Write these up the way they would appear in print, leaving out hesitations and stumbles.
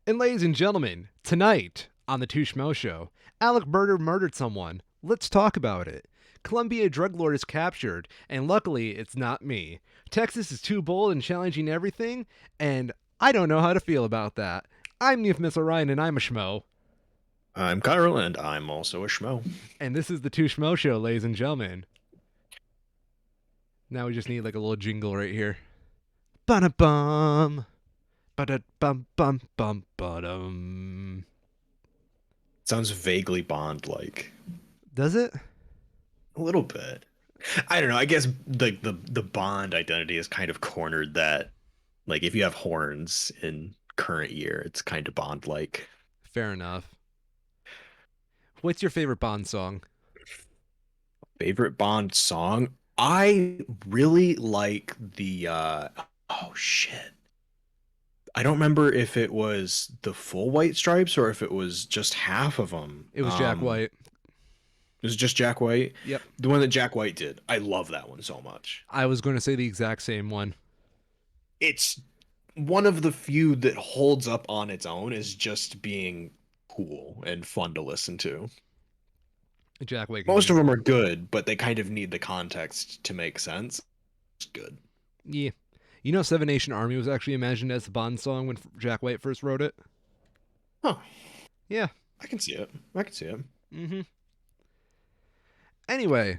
And ladies and gentlemen, tonight on the Schmoes Show, Alec murdered someone. Let's talk about it. Columbia drug lord is captured, and luckily it's not me. Texas is too bold and challenging everything, and I don't know how to feel about that. I'm Neef Missile Ryan, and I'm a schmo. I'm Kyril, and I'm also a schmo. And this is the Schmoes Show, ladies and gentlemen. Now we just need like a little jingle right here. Ba-da-bum. Ba-da-bum-bum-bum-ba-dum. Sounds vaguely Bond-like. Does it? A little bit. I don't know. I guess the Bond identity is kind of cornered that, like, if you have horns in current year, it's kind of Bond-like. Fair enough. What's your favorite Bond song? Favorite Bond song? I really like the oh shit. I don't remember if it was the full White Stripes or if it was just half of them. It was Jack White. It was just Jack White. Yep. The one that Jack White did. I love that one so much. I was going to say the exact same one. It's one of the few that holds up on its own as just being cool and fun to listen to. Jack White. Most of them are good, but they kind of need the context to make sense. It's good. Yeah. You know, Seven Nation Army was actually imagined as the Bond song when Jack White first wrote it? Huh. Yeah. I can see it. I can see it. Mm-hmm. Anyway.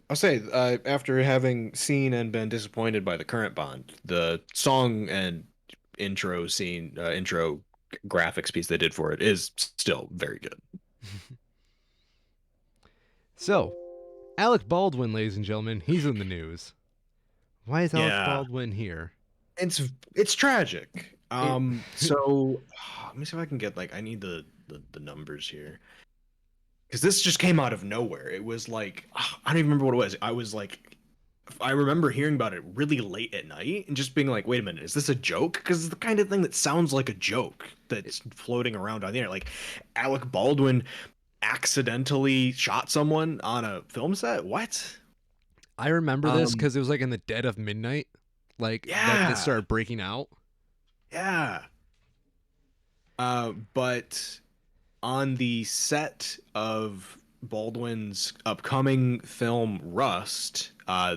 I'll say, after having seen and been disappointed by the current Bond, the song and intro graphics piece they did for it is still very good. So, Alec Baldwin, ladies and gentlemen, he's in the news. Why is Alec Baldwin here? It's tragic. So let me see if I can get I need the numbers here. Because this just came out of nowhere. It was like, I don't even remember what it was. I remember hearing about it really late at night and just being like, wait a minute, is this a joke? Because it's the kind of thing that sounds like a joke that's floating around on the air. Like, Alec Baldwin accidentally shot someone on a film set? What? I remember this because it was like in the dead of midnight. That it started breaking out. Yeah. But on the set of Baldwin's upcoming film Rust,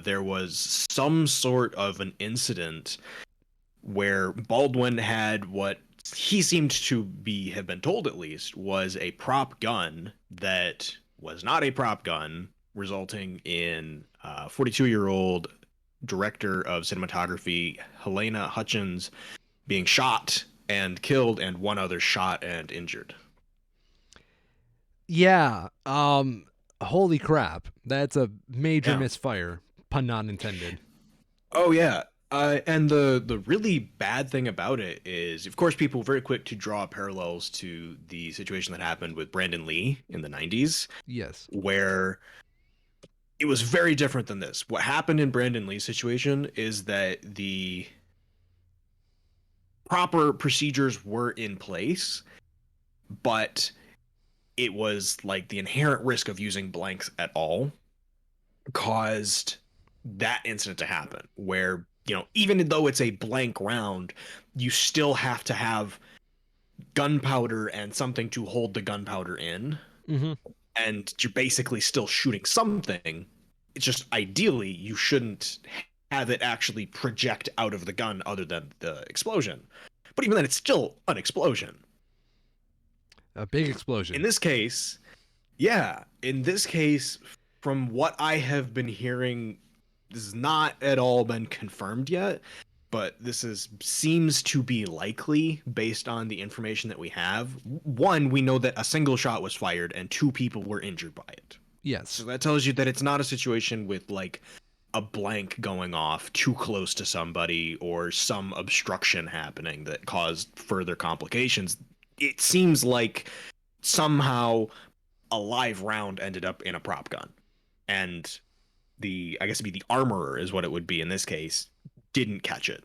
there was some sort of an incident where Baldwin had what he seemed to have been told at least, was a prop gun that was not a prop gun, resulting in 42-year-old director of cinematography Helena Hutchins being shot and killed, and one other shot and injured. Yeah. Holy crap. That's a major misfire. Pun not intended. Oh, yeah. And the really bad thing about it is, of course, people were very quick to draw parallels to the situation that happened with Brandon Lee in the 90s. Yes. Where it was very different than this. What happened in Brandon Lee's situation is that the proper procedures were in place, but it was like the inherent risk of using blanks at all caused that incident to happen, where, even though it's a blank round, you still have to have gunpowder and something to hold the gunpowder in. Mm-hmm. And you're basically still shooting something. It's just, ideally, you shouldn't have it actually project out of the gun other than the explosion. But even then, it's still an explosion. A big explosion. In this case, from what I have been hearing, this has not at all been confirmed yet, but seems to be likely based on the information that we have. One, we know that a single shot was fired and 2 people were injured by it. Yes. So that tells you that it's not a situation with a blank going off too close to somebody or some obstruction happening that caused further complications. It seems like somehow a live round ended up in a prop gun, and I guess it'd be the armorer is what it would be in this case, didn't catch it.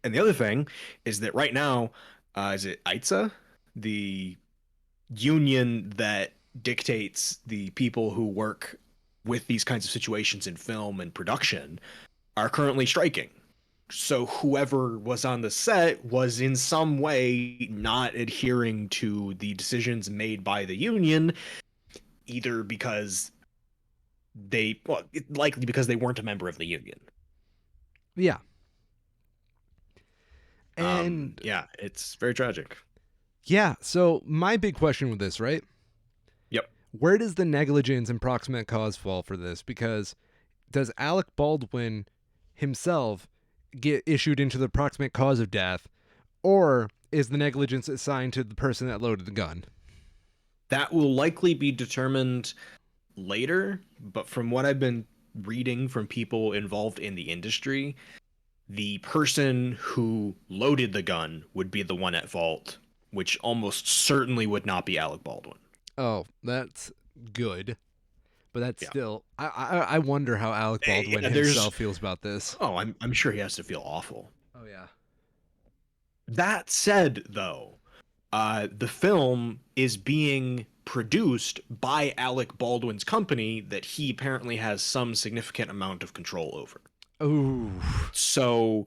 And the other thing is that right now, is it ITSA, the union that dictates the people who work with these kinds of situations in film and production, are currently striking. So whoever was on the set was in some way not adhering to the decisions made by the union, either because likely because they weren't a member of the union. Yeah. And Yeah, it's very tragic. yeah, so my big question with this, right? Yep. Where does the negligence and proximate cause fall for this? Because does Alec Baldwin himself get issued into the proximate cause of death, or is the negligence assigned to the person that loaded the gun? That will likely be determined later, but from what I've been reading from people involved in the industry, the person who loaded the gun would be the one at fault, which almost certainly would not be Alec Baldwin. Oh, that's good. But that's Yeah. still, I wonder how Alec Baldwin Yeah, there's himself feels about this. oh, I'm sure he has to feel awful. Oh yeah. That said, though, the film is being produced by Alec Baldwin's company that he apparently has some significant amount of control over. Ooh. So,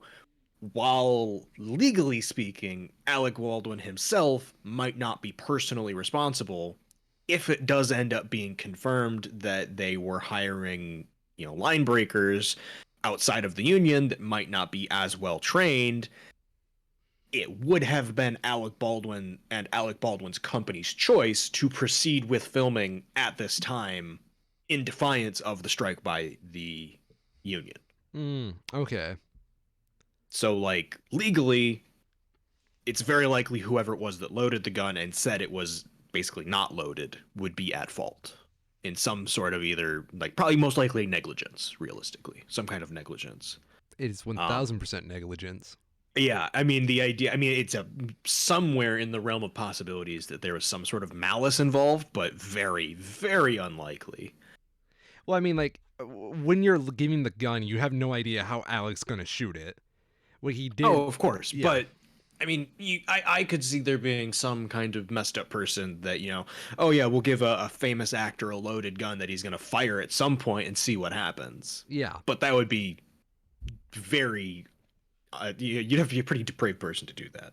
while legally speaking, Alec Baldwin himself might not be personally responsible, if it does end up being confirmed that they were hiring, line breakers outside of the union that might not be as well trained, it would have been Alec Baldwin and Alec Baldwin's company's choice to proceed with filming at this time in defiance of the strike by the union. Okay. So, like, legally, it's very likely whoever it was that loaded the gun and said it was basically not loaded would be at fault in some sort of either, like, probably most likely negligence, realistically, some kind of negligence. It is Um, 1000% negligence. Yeah, I mean it's a somewhere in the realm of possibilities that there was some sort of malice involved, but very, very unlikely. Well, I mean, like, when you're giving the gun, you have no idea how Alec's gonna shoot it. What he did, Oh, of course, yeah, but I mean, I could see there being some kind of messed up person that oh yeah, we'll give a famous actor a loaded gun that he's gonna fire at some point and see what happens. yeah. But that would be very, you'd have to be a pretty depraved person to do that.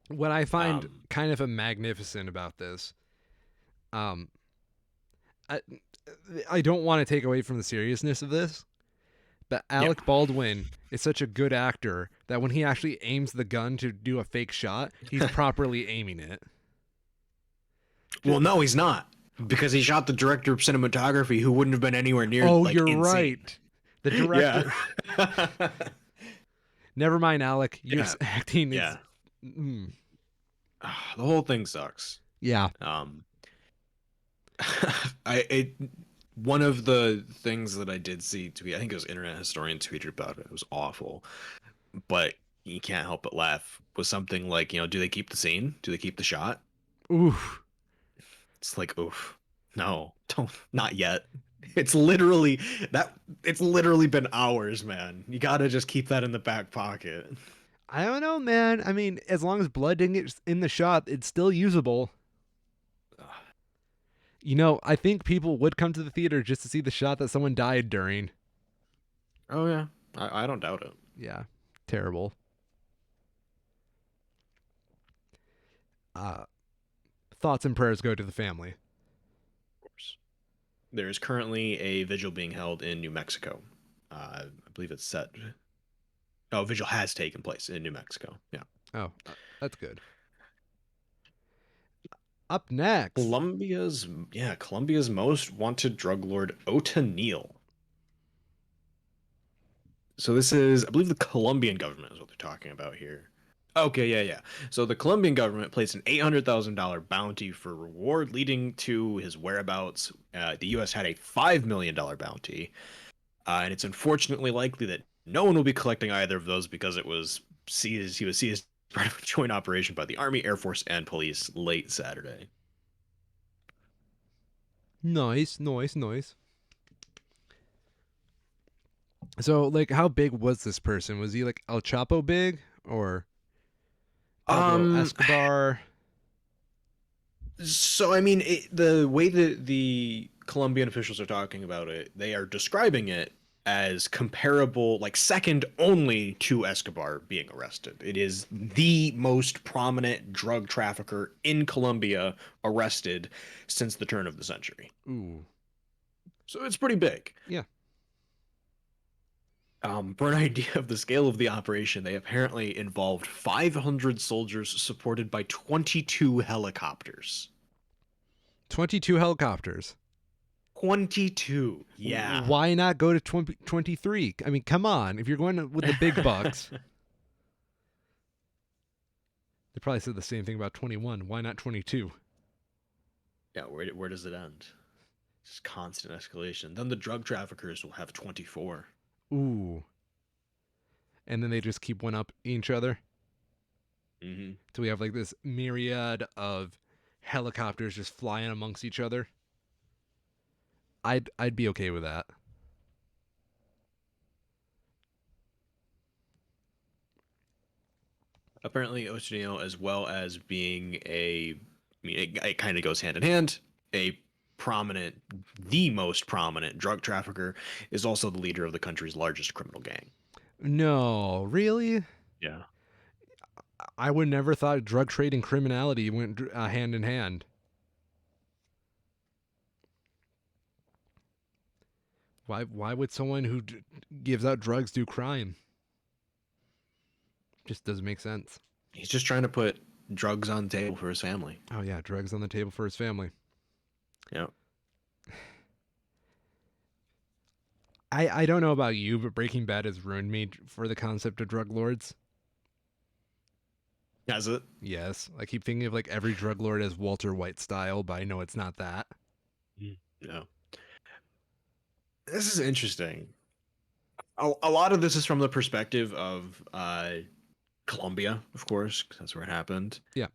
What I find Um, kind of a magnificent about this, um, I, I don't want to take away from the seriousness of this, but yeah. Alec Baldwin is such a good actor that when he actually aims the gun to do a fake shot, he's properly aiming it. Well, no, he's not. Because he shot the director of cinematography who wouldn't have been anywhere near Oh, like you're insane. right. The Yeah. director. Never mind, Alec. Your Yeah. acting is. Yeah. Mm, The whole thing sucks. yeah. Um one of the things that I did see tweet, I think it was Internet Historian tweeted about it. It was awful. But you can't help but laugh, was something like, do they keep the scene? Do they keep the shot? Oof. It's like, oof. No, don't, not yet. It's literally it's literally been hours, man. You gotta just keep that in the back pocket. I don't know, man. I mean, as long as blood didn't get in the shot, it's still usable. I think people would come to the theater just to see the shot that someone died during. Oh yeah. I don't doubt it. Yeah. Terrible. Uh, thoughts and prayers go to the family. Of course. There is currently a vigil being held in New Mexico. I believe it's set. Oh, vigil has taken place in New Mexico. Yeah. Oh, that's good. Up next. Colombia's most wanted drug lord Ota Neal. So this is, I believe, the Colombian government is what they're talking about here. Okay, yeah. So the Colombian government placed an $800,000 bounty for reward leading to his whereabouts. The U.S. had a $5 million bounty, and it's unfortunately likely that no one will be collecting either of those because it was seized. He was seized as part of a joint operation by the Army, Air Force, and police late Saturday. Nice. So, like, how big was this person? Was he like El Chapo big or Pablo Um, Escobar? so I mean, the way that the Colombian officials are talking about it, they are describing it as comparable, like second only to Escobar being arrested. It is the most prominent drug trafficker in Colombia arrested since the turn of the century. Ooh. So it's pretty big. Yeah. For an idea of the scale of the operation, they apparently involved 500 soldiers supported by 22 helicopters. 22 helicopters. 22. Yeah. Why not go to 23? I mean, come on. If you're going with the big bucks. They probably said the same thing about 21. Why not 22? Yeah, where does it end? Just constant escalation. Then the drug traffickers will have 24. Ooh. And then they just keep one up each other. Mm-hmm. So we have like this myriad of helicopters just flying amongst each other. I'd be okay with that. Apparently, Ochenio, as well as being I mean, it kind of goes hand in hand, a prominent, the most prominent drug trafficker, is also the leader of the country's largest criminal gang. No, really? Yeah. I would never thought drug trade and criminality went hand in hand. Why would someone who gives out drugs do crime? Just doesn't make sense. He's just trying to put drugs on the table for his family. Oh yeah, drugs on the table for his family. Yeah. I don't know about you, but Breaking Bad has ruined me for the concept of drug lords. Has it? Yes, I keep thinking of like every drug lord as Walter White style, but I know it's not that. No. This is interesting. A lot of this is from the perspective of Colombia, of course, 'cause that's where it happened. Yeah.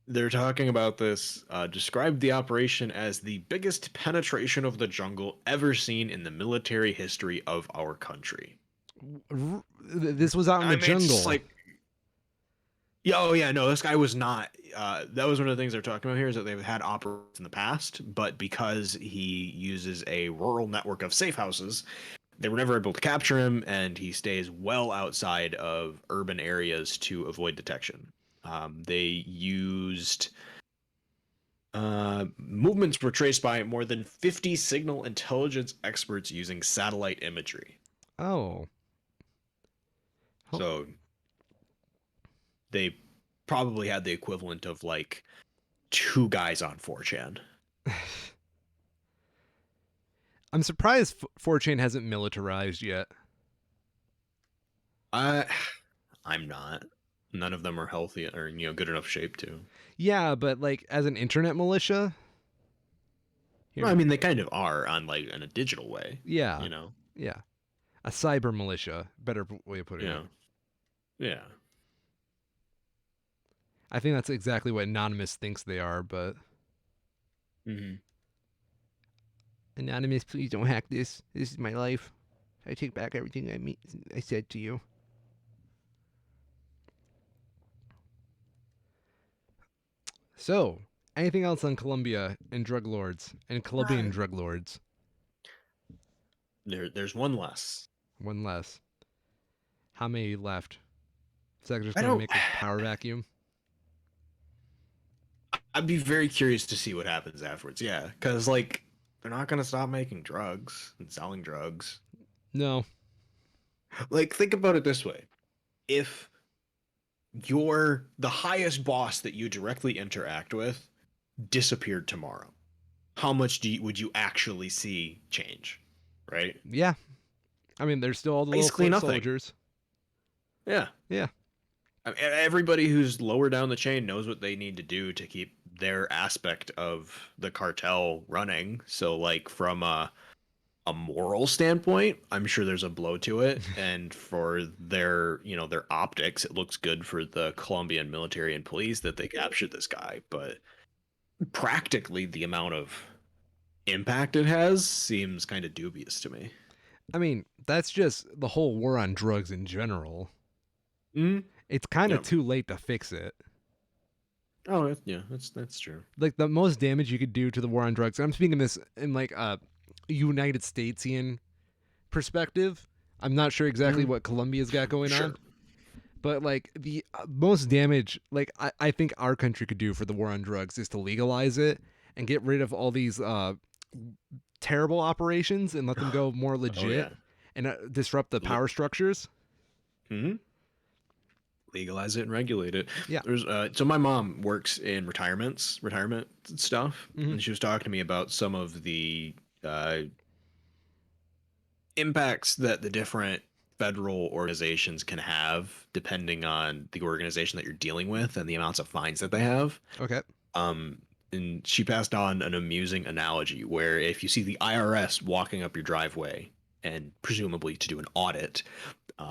They're talking about this, described the operation as the biggest penetration of the jungle ever seen in the military history of our country. This was out in the It's jungle. just like, yeah, oh yeah, no, this guy was not. That was one of the things they're talking about here is that they've had operations in the past, but because he uses a rural network of safe houses, they were never able to capture him, and he stays well outside of urban areas to avoid detection. They used movements were traced by more than 50 signal intelligence experts using satellite imagery. Oh. So they probably had the equivalent of like 2 guys on 4chan. I'm surprised 4chan hasn't militarized yet. I'm not. None of them are healthy or good enough shape to. Yeah, but like as an internet militia. Well, I mean, they kind of are on like in a digital way. Yeah. You know. Yeah. A cyber militia. Better way of putting it. Yeah. I think that's exactly what Anonymous thinks they are, but. Mm-hmm. Anonymous, please don't hack this. This is my life. I take back everything I said to you. So, anything else on Colombia and drug lords and Colombian drug lords? There's one less. One less. How many left? Is that just I going to don't- make a power vacuum? I'd be very curious to see what happens afterwards. Yeah, because like they're not gonna stop making drugs and selling drugs. No. Like, think about it this way: if you're the highest boss that you directly interact with disappeared tomorrow, how much would you actually see change? Right? Yeah. I mean, there's still all the Basically little foot nothing. soldiers. Yeah. Yeah. I mean, everybody who's lower down the chain knows what they need to do to keep their aspect of the cartel running. So, like, from a moral standpoint, I'm sure there's a blow to it, and for their their optics, it looks good for the Colombian military and police that they captured this guy. But practically, the amount of impact it has seems kind of dubious to me. I mean, that's just the whole war on drugs in general. It's kind of Yep. too late to fix it. Oh, yeah, that's true. Like the most damage you could do to the war on drugs. I'm speaking this in like United Statesian perspective, I'm not sure exactly what Colombia's got going Sure. on, but like the most damage, like I think our country could do for the war on drugs is to legalize it and get rid of all these terrible operations and let them go more Oh yeah. legit and disrupt the power structures. Hmm. Legalize it and regulate it. Yeah. There's so my mom works in retirement stuff, Hmm. and she was talking to me about some of the uh, impacts that the different federal organizations can have depending on the organization that you're dealing with and the amounts of fines that they have. Okay. Um, and she passed on an amusing analogy where if you see the IRS walking up your driveway and presumably to do an audit,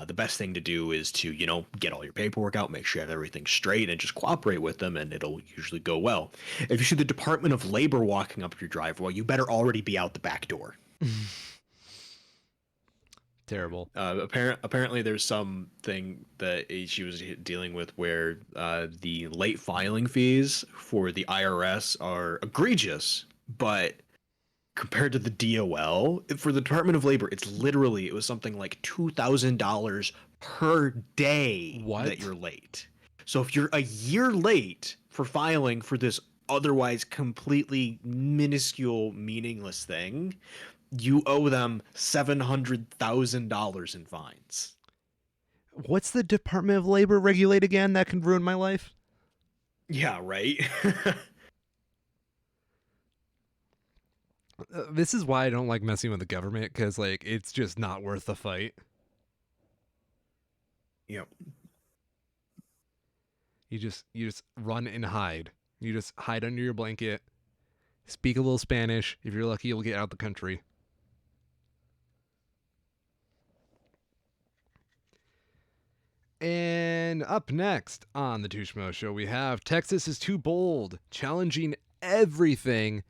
the best thing to do is to, get all your paperwork out, make sure you have everything straight, and just cooperate with them, and it'll usually go well. If you see the Department of Labor walking up your driveway, you better already be out the back door. Terrible. Apparently, there's something that she was dealing with where the late filing fees for the IRS are egregious, but compared to the DOL, for the Department of Labor, it was something like $2,000 per day What? that you're late. So if you're a year late for filing for this otherwise completely minuscule, meaningless thing, you owe them $700,000 in fines. What's the Department of Labor regulate again that can ruin my life? Yeah, right. This is why I don't like messing with the government, because like it's just not worth the fight. Yep. You just run and hide. You just hide under your blanket. Speak a little Spanish. If you're lucky, you'll get out the country. And up next on the Two Schmoes Show, we have Texas is too bold, challenging everything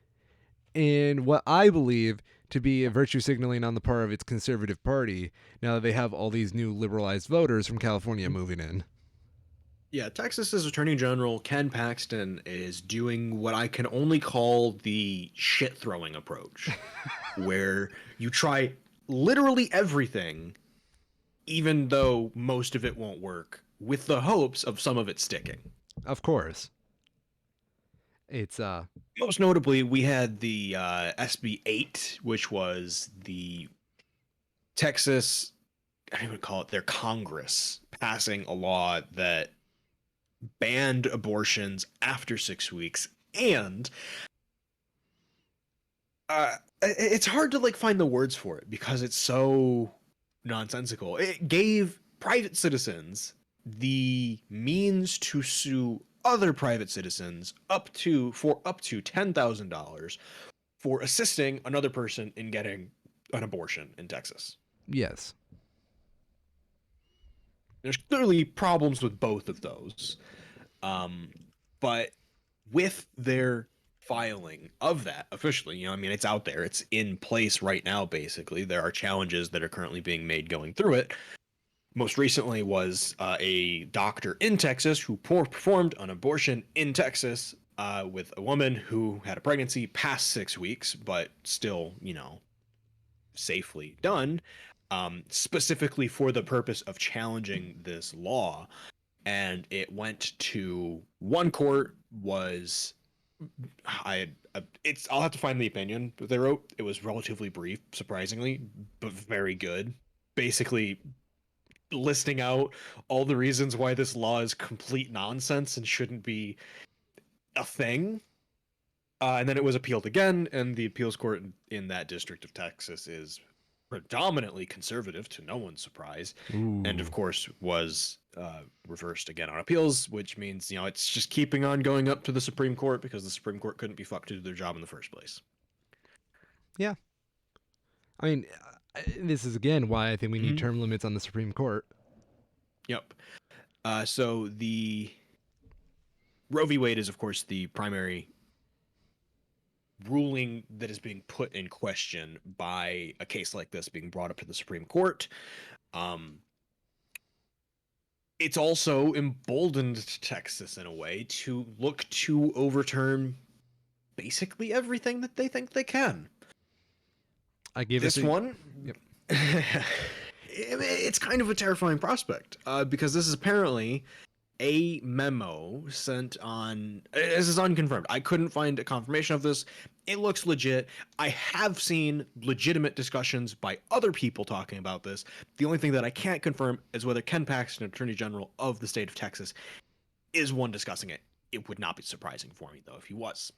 in what I believe to be a virtue signaling on the part of its conservative party now that they have all these new liberalized voters from California moving in. Yeah, Texas's Attorney General Ken Paxton is doing what I can only call the shit throwing approach, where you try literally everything, even though most of it won't work, with the hopes of some of it sticking. Of course. It's Most notably, we had the SB 8, which was the Texas, I don't even call it their Congress, passing a law that banned abortions after 6 weeks, and it's hard to like find the words for it because it's so nonsensical. It gave private citizens the means to sue other private citizens up to $10,000 for assisting another person in getting an abortion in Texas. yes. There's clearly problems with both of those. But with their filing of that officially, it's out there, it's in place right now. Basically, there are challenges that are currently being made going through it. Most recently was a doctor in Texas who performed an abortion in Texas with a woman who had a pregnancy past 6 weeks, but still, safely done, specifically for the purpose of challenging this law. And it went to one court. I'll have to find the opinion that they wrote. It was relatively brief, surprisingly, but very good. Basically listing out all the reasons why this law is complete nonsense and shouldn't be a thing. And then it was appealed again, and the appeals court in that district of Texas is predominantly conservative, to no one's surprise. Ooh. And of course was reversed again on appeals, which means it's just keeping on going up to the Supreme Court because the Supreme Court couldn't be fucked to do their job in the first place. Yeah. I mean, this is again why I think we need Mhm. term limits on the Supreme Court. Yep. So the Roe v. Wade is, of course, the primary ruling that is being put in question by a case like this being brought up to the Supreme Court. It's also emboldened Texas in a way to look to overturn basically everything that they think they can. I give This it the, one, Yep. It's kind of a terrifying prospect because this is apparently a memo sent on. This is unconfirmed. I couldn't find a confirmation of this. It looks legit. I have seen legitimate discussions by other people talking about this. The only thing that I can't confirm is whether Ken Paxton, Attorney General of the state of Texas, is one discussing it. It would not be surprising for me, though, if he was.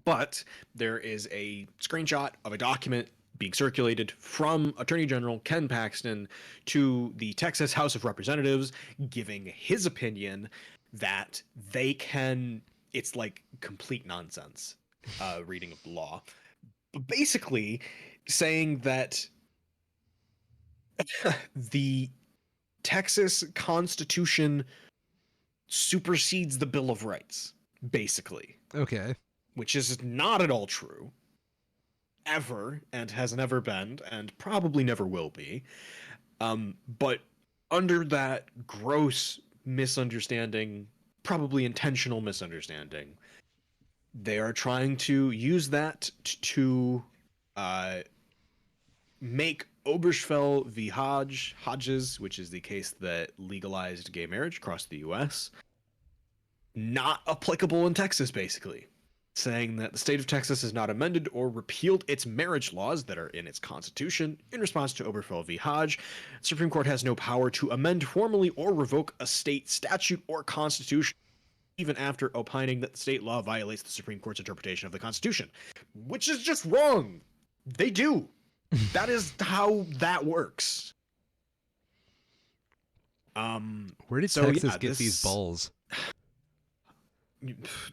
But there is a screenshot of a document being circulated from Attorney General Ken Paxton to the Texas House of Representatives, giving his opinion that they can. It's like complete nonsense reading of the law. But basically, saying that the Texas Constitution supersedes the Bill of Rights, basically. Okay. Which is not at all true. Ever, and has never been, and probably never will be. But under that gross misunderstanding, probably intentional misunderstanding, they are trying to use that to make Obergefell v. Hodges, which is the case that legalized gay marriage across the U.S., not applicable in Texas, basically. Saying that the state of Texas has not amended or repealed its marriage laws that are in its constitution in response to Obergefell v. Hodge. The Supreme Court has no power to amend formally or revoke a state statute or constitution, even after opining that the state law violates the Supreme Court's interpretation of the Constitution, which is just wrong. They do. That is how that works. Where did Texas get these balls?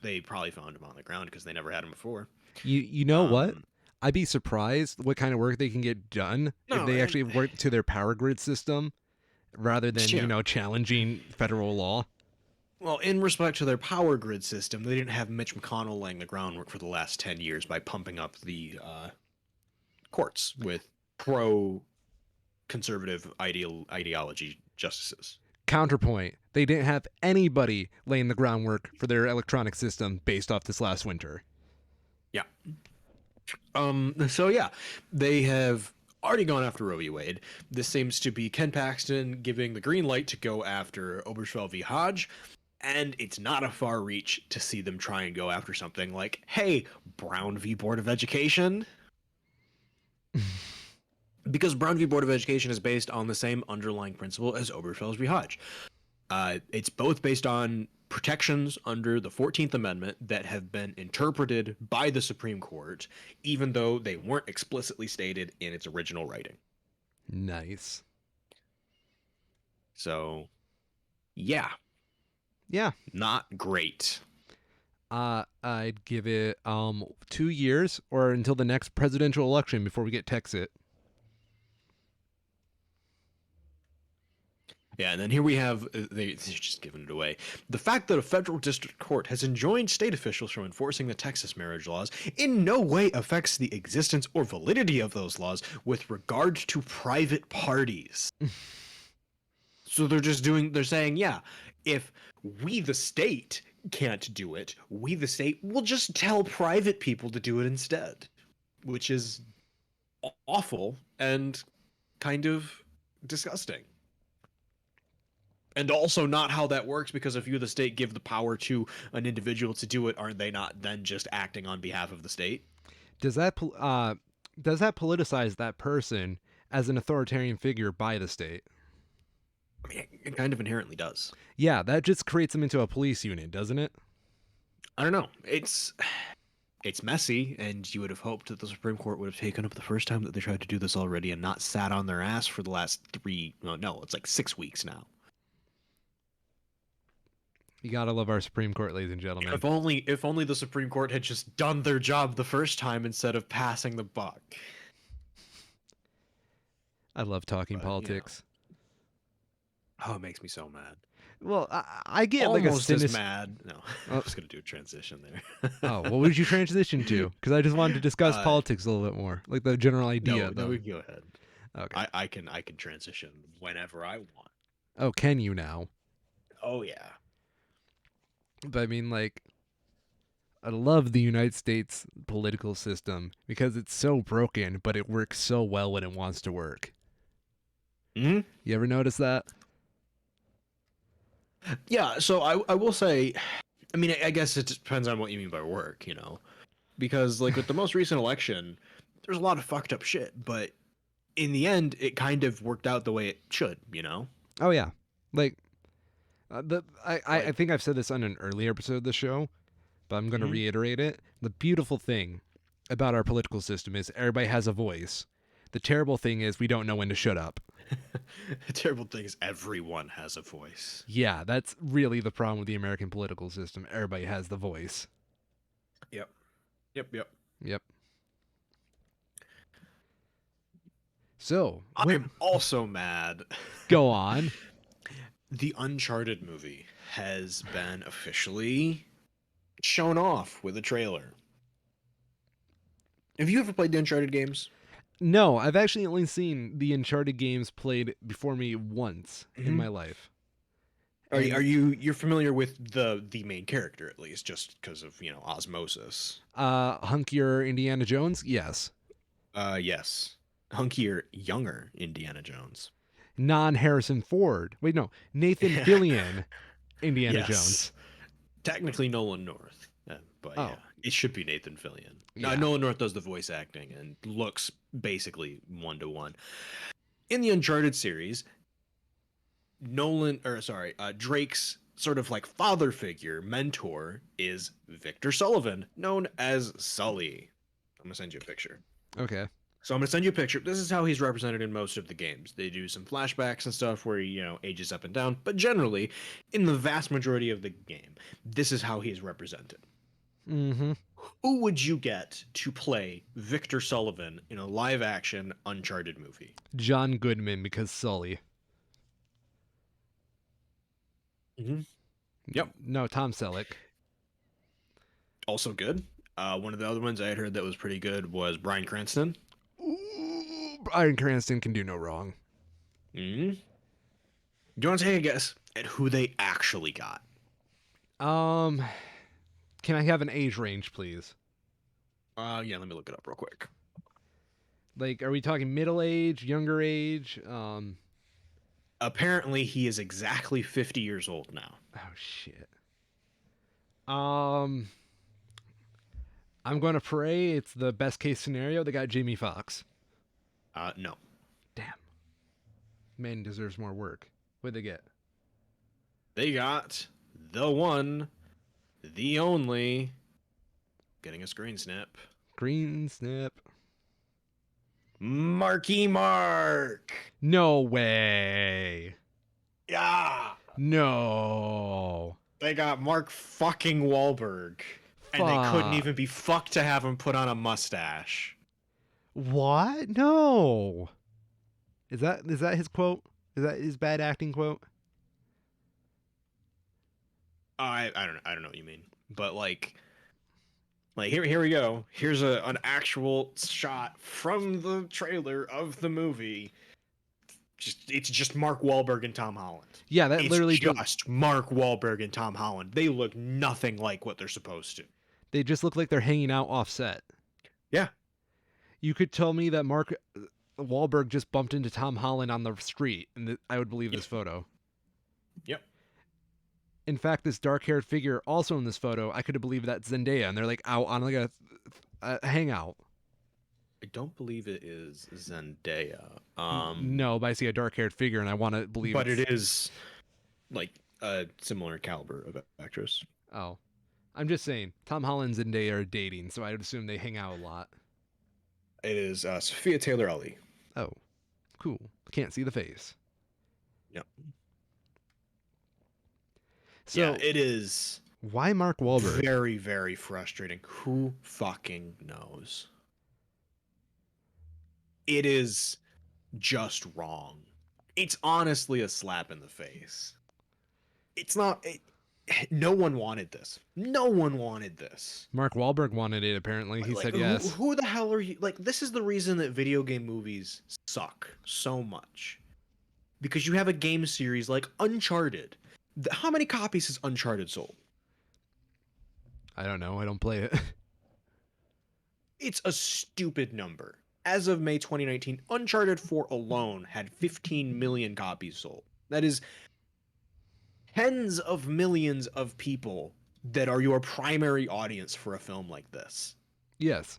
They probably found them on the ground because they never had them before. You know what? I'd be surprised what kind of work they can get done if they actually work to their power grid system rather than, challenging federal law. Well, in respect to their power grid system, they didn't have Mitch McConnell laying the groundwork for the last 10 years by pumping up the courts with pro-conservative ideology justices. Counterpoint, they didn't have anybody laying the groundwork for their electronic system based off this last winter. Yeah. So yeah, they have already gone after Roe v. Wade. This seems to be Ken Paxton giving the green light to go after Obergefell v. Hodge, and it's not a far reach to see them try and go after something like, hey, Brown v. Board of Education. Because Brown v. Board of Education is based on the same underlying principle as Obergefell v. Hodge. It's both based on protections under the 14th Amendment that have been interpreted by the Supreme Court, even though they weren't explicitly stated in its original writing. Nice. So, yeah. Yeah. Not great. I'd give it 2 years or until the next presidential election before we get TEXIT. Yeah, and then here we have, they're just giving it away. The fact that a federal district court has enjoined state officials from enforcing the Texas marriage laws in no way affects the existence or validity of those laws with regard to private parties. So they're saying, yeah, if we the state can't do it, we the state will just tell private people to do it instead, which is awful and kind of disgusting. And also not how that works, because if you, the state, give the power to an individual to do it, aren't they not then just acting on behalf of the state? Does that politicize that person as an authoritarian figure by the state? I mean, it kind of inherently does. Yeah, that just creates them into a police unit, doesn't it? I don't know. It's messy, and you would have hoped that the Supreme Court would have taken up the first time that they tried to do this already and not sat on their ass for the last it's like 6 weeks now. You gotta love our Supreme Court, ladies and gentlemen. If only the Supreme Court had just done their job the first time instead of passing the buck. I love talking politics. Oh, it makes me so mad. Well, I get almost like a as mad. No, I was gonna do a transition there. Oh, what would you transition to? Because I just wanted to discuss politics a little bit more, like the general idea. No, we can go ahead. Okay. I can transition whenever I want. Oh, can you now? Oh yeah. But I mean, like, I love the United States political system because it's so broken, but it works so well when it wants to work. Hmm. You ever notice that? Yeah, so I will say, I mean, I guess it depends on what you mean by work, you know, because like with the most recent election, there's a lot of fucked up shit, but in the end, it kind of worked out the way it should, you know, Oh yeah, like I like. think I've said this on an earlier episode of the show, but I'm going to Mhm. reiterate it. The beautiful thing about our political system is everybody has a voice. The terrible thing is we don't know when to shut up. The terrible thing is everyone has a voice. Yeah, that's really the problem with the American political system. Everybody has the voice. Yep. Yep. Yep. Yep. So, what? I'm also mad. Go on. The Uncharted movie has been officially shown off with a trailer. Have you ever played the Uncharted games? No, I've actually only seen the Uncharted games played before me once in Hmm. my life. Are And you're familiar with the main character at least, just because of osmosis? hunkier Indiana Jones? Yes. Yes, hunkier, younger Indiana Jones. Non Harrison Ford. Wait, no. Nathan Fillion, Indiana Yes, Jones. technically Nolan North, but yeah, Oh, it should be Nathan Fillion. yeah. Nolan North does the voice acting and looks basically 1-to-1. In the Uncharted series, Drake's sort of like father figure, mentor, is Victor Sullivan, known as Sully. I'm gonna send you a picture. Okay. So I'm gonna send you a picture. This is how he's represented in most of the games. They do some flashbacks and stuff where he, ages up and down, but generally, in the vast majority of the game, this is how he's represented. Mm-hmm. Who would you get to play Victor Sullivan in a live action Uncharted movie? John Goodman because Sully. Mm-hmm. Yep. No, Tom Selleck. Also good. One of the other ones I had heard that was pretty good was Bryan Cranston. Ooh, Bryan Cranston can do no wrong. Mm-hmm. Do you want to take a guess at who they actually got? Um, can I have an age range, please? Yeah, let me look it up real quick. Like, are we talking middle age, younger age? Apparently, he is exactly 50 years old now. Oh shit. Um, I'm gonna pray it's the best case scenario. They got Jamie Foxx. No. Damn, man deserves more work. What'd they get? They got the one, the only, getting a screen snap, Green snip. Marky Mark. No way. Yeah. No. They got Mark fucking Wahlberg. And they couldn't Fuck. even be fucked to have him put on a mustache. What? No. Is that his quote? Is that his bad acting quote? I don't know what you mean. But like here we go. Here's an actual shot from the trailer of the movie. It's just Mark Wahlberg and Tom Holland. Yeah, that It's literally just Mark Wahlberg and Tom Holland. They look nothing like what they're supposed to. they just look like they're hanging out offset. Yeah. You could tell me that Mark Wahlberg just bumped into Tom Holland on the street, and I would believe Yep. this photo. Yep. In fact, this dark-haired figure also in this photo, I could have believed that's Zendaya, and they're like out on like a hangout. I don't believe it is Zendaya. No, but I see a dark-haired figure, and I want to believe. But it's... it is like a similar caliber of actress. Oh, I'm just saying. Tom Holland and Zendaya are dating, so I would assume they hang out a lot. It is Sophia Taylor Ali. Oh, cool. Can't see the face. Yep. So Yeah, it is why Mark Wahlberg? very, very frustrating. Who fucking knows? It is just wrong. It's honestly a slap in the face. It's not. No one wanted this. No one wanted this. Mark Wahlberg wanted it. Apparently, he said who, yes. who the hell are you? Like, this is the reason that video game movies suck so much. Because you have a game series like Uncharted. How many copies has Uncharted sold? I don't know. I don't play it. It's a stupid number. As of May 2019, Uncharted 4 alone had 15 million copies sold. That is tens of millions of people that are your primary audience for a film like this. Yes.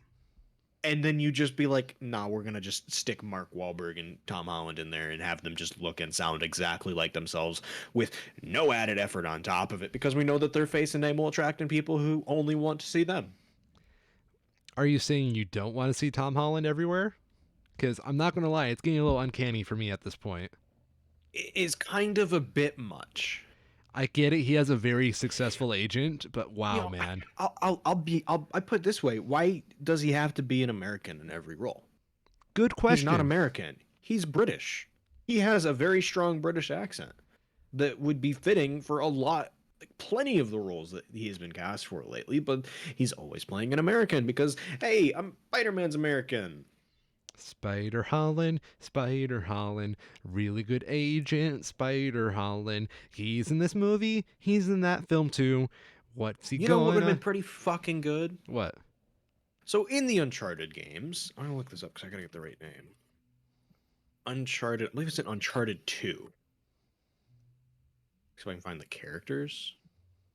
And then you just be like, nah, we're gonna just stick Mark Wahlberg and Tom Holland in there and have them just look and sound exactly like themselves with no added effort on top of it because we know that their face and name will attract in people who only want to see them. Are you saying you don't want to see Tom Holland everywhere? Because I'm not going to lie, it's getting a little uncanny for me at this point. It is kind of a bit much. I get it. He has a very successful agent, but You wow, know, man. I put it this way: why does he have to be an American in every role? Good He's not question. American. He's British. He has a very strong British accent that would be fitting for a lot, like plenty of the roles that he has been cast for lately. But he's always playing an American because, hey, I'm Spider-Man's American. Spider Holland, really good agent, Spider Holland. He's in this movie, he's in that film too. What's he You know what going would have been to? pretty fucking good? What? So in the Uncharted games, I'm gonna look this up because I gotta get the right name. Uncharted, I believe it's in Uncharted 2. So I can find the characters.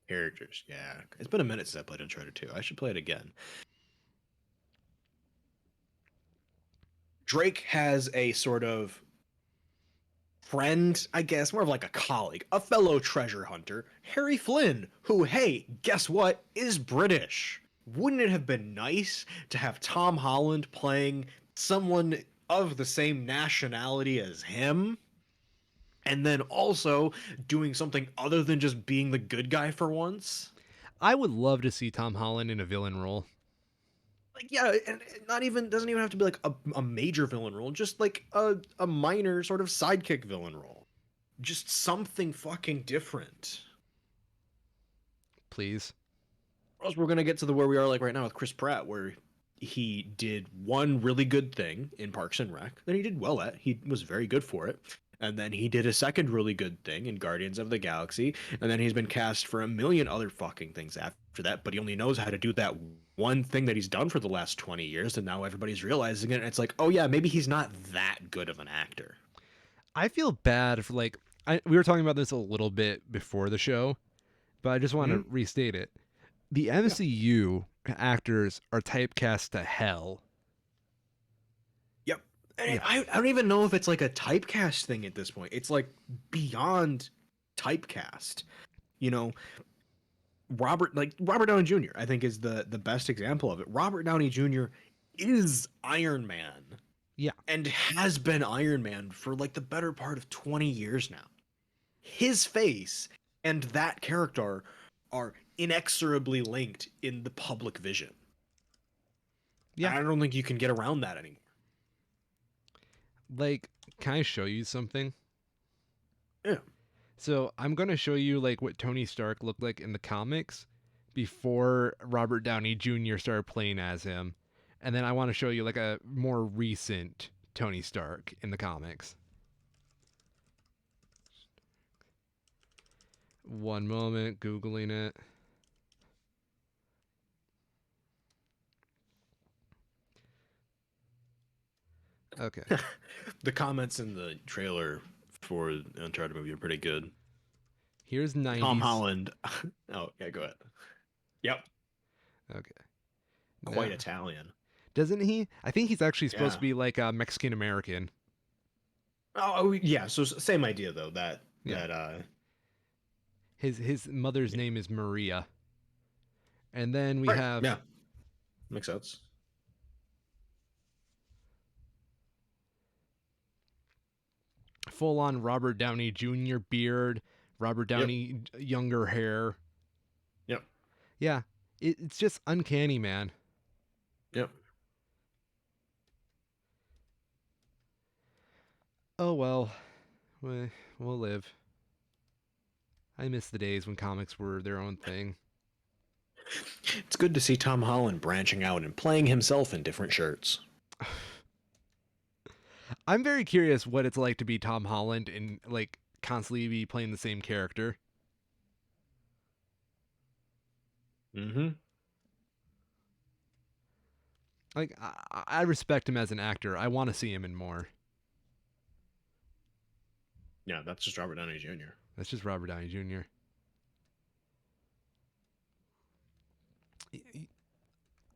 Characters, yeah. It's been a minute since I played Uncharted 2. I should play it again. Drake has a sort of friend, I guess, more of like a colleague, a fellow treasure hunter, Harry Flynn, who, hey, guess what, is British. Wouldn't it have been nice to have Tom Holland playing someone of the same nationality as him? And then also doing something other than just being the good guy for once? I would love to see Tom Holland in a villain role. Like, yeah, and not even, doesn't even have to be like a major villain role, just like a minor sort of sidekick villain role. Just something fucking different. Please. Or else we're gonna get to the where we are like right now with Chris Pratt, where he did one really good thing in Parks and Rec that he did well at. He was very good for it. And then he did a second really good thing in Guardians of the Galaxy. And then he's been cast for a million other fucking things after that, but he only knows how to do that one thing that he's done for the last 20 years. And now everybody's realizing it. And it's like, oh yeah, maybe he's not that good of an actor. I feel bad for like we were talking about this a little bit before the show, but I just want to Mm-hmm. restate it. The Yeah. MCU actors are typecast to hell. Yep. And Yeah. I don't even know if it's like a typecast thing at this point. It's like beyond typecast. You know, Robert Downey Jr. I think is the best example of it. Robert Downey Jr. is Iron Man Yeah. and has been Iron Man for like the better part of 20 years now. His face and that character are inexorably linked in the public vision. Yeah. I don't think you can get around that anymore. Like, can I show you something? Yeah. So I'm gonna show you like what Tony Stark looked like in the comics before Robert Downey Jr. started playing as him, and then I want to show you like a more recent Tony Stark in the comics. One moment, googling it. Okay, The comments in the trailer for the Uncharted movie are pretty good. here's Tom 90s. Holland. Oh, yeah, go ahead. Yep. Okay, Quite now Italian. doesn't he? I think he's actually supposed Yeah. to be like a Mexican American. Oh, yeah. So same idea though. That Yeah, that his mother's yeah. name is Maria, and then we Right. have Yeah. Makes sense. full on Robert Downey Jr. beard, Robert Yep. Downey younger hair. Yep. Yeah, it's just uncanny, man. Yep. Oh well, we'll live. I miss the days when comics were their own thing. It's good to see Tom Holland branching out and playing himself in different shirts. I'm very curious what it's like to be Tom Holland and like constantly be playing the same character. Mm-hmm. Like I respect him as an actor. I want to see him in more. Yeah, that's just Robert Downey Jr. That's just Robert Downey Jr.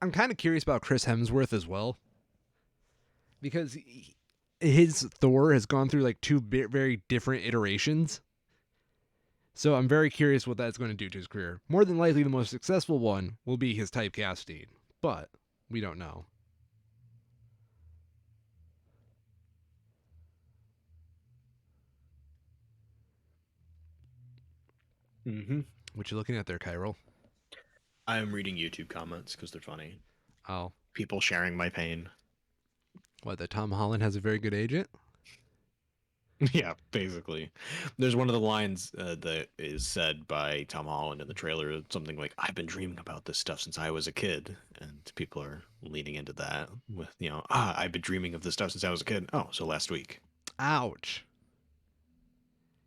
I'm kind of curious about Chris Hemsworth as well because his Thor has gone through like two very different iterations. So I'm very curious what that's going to do to his career. More than likely, the most successful one will be his typecasting, but we don't know. Mm-hmm. What you looking at there, Kyril? I am reading YouTube comments because they're funny. Oh, People sharing my pain. what? That Tom Holland has a very good agent? Yeah, basically. There's one of the lines that is said by Tom Holland in the trailer, something like, I've been dreaming about this stuff since I was a kid. And people are leaning into that with, I've been dreaming of this stuff since I was a kid. Oh, so last week. Ouch.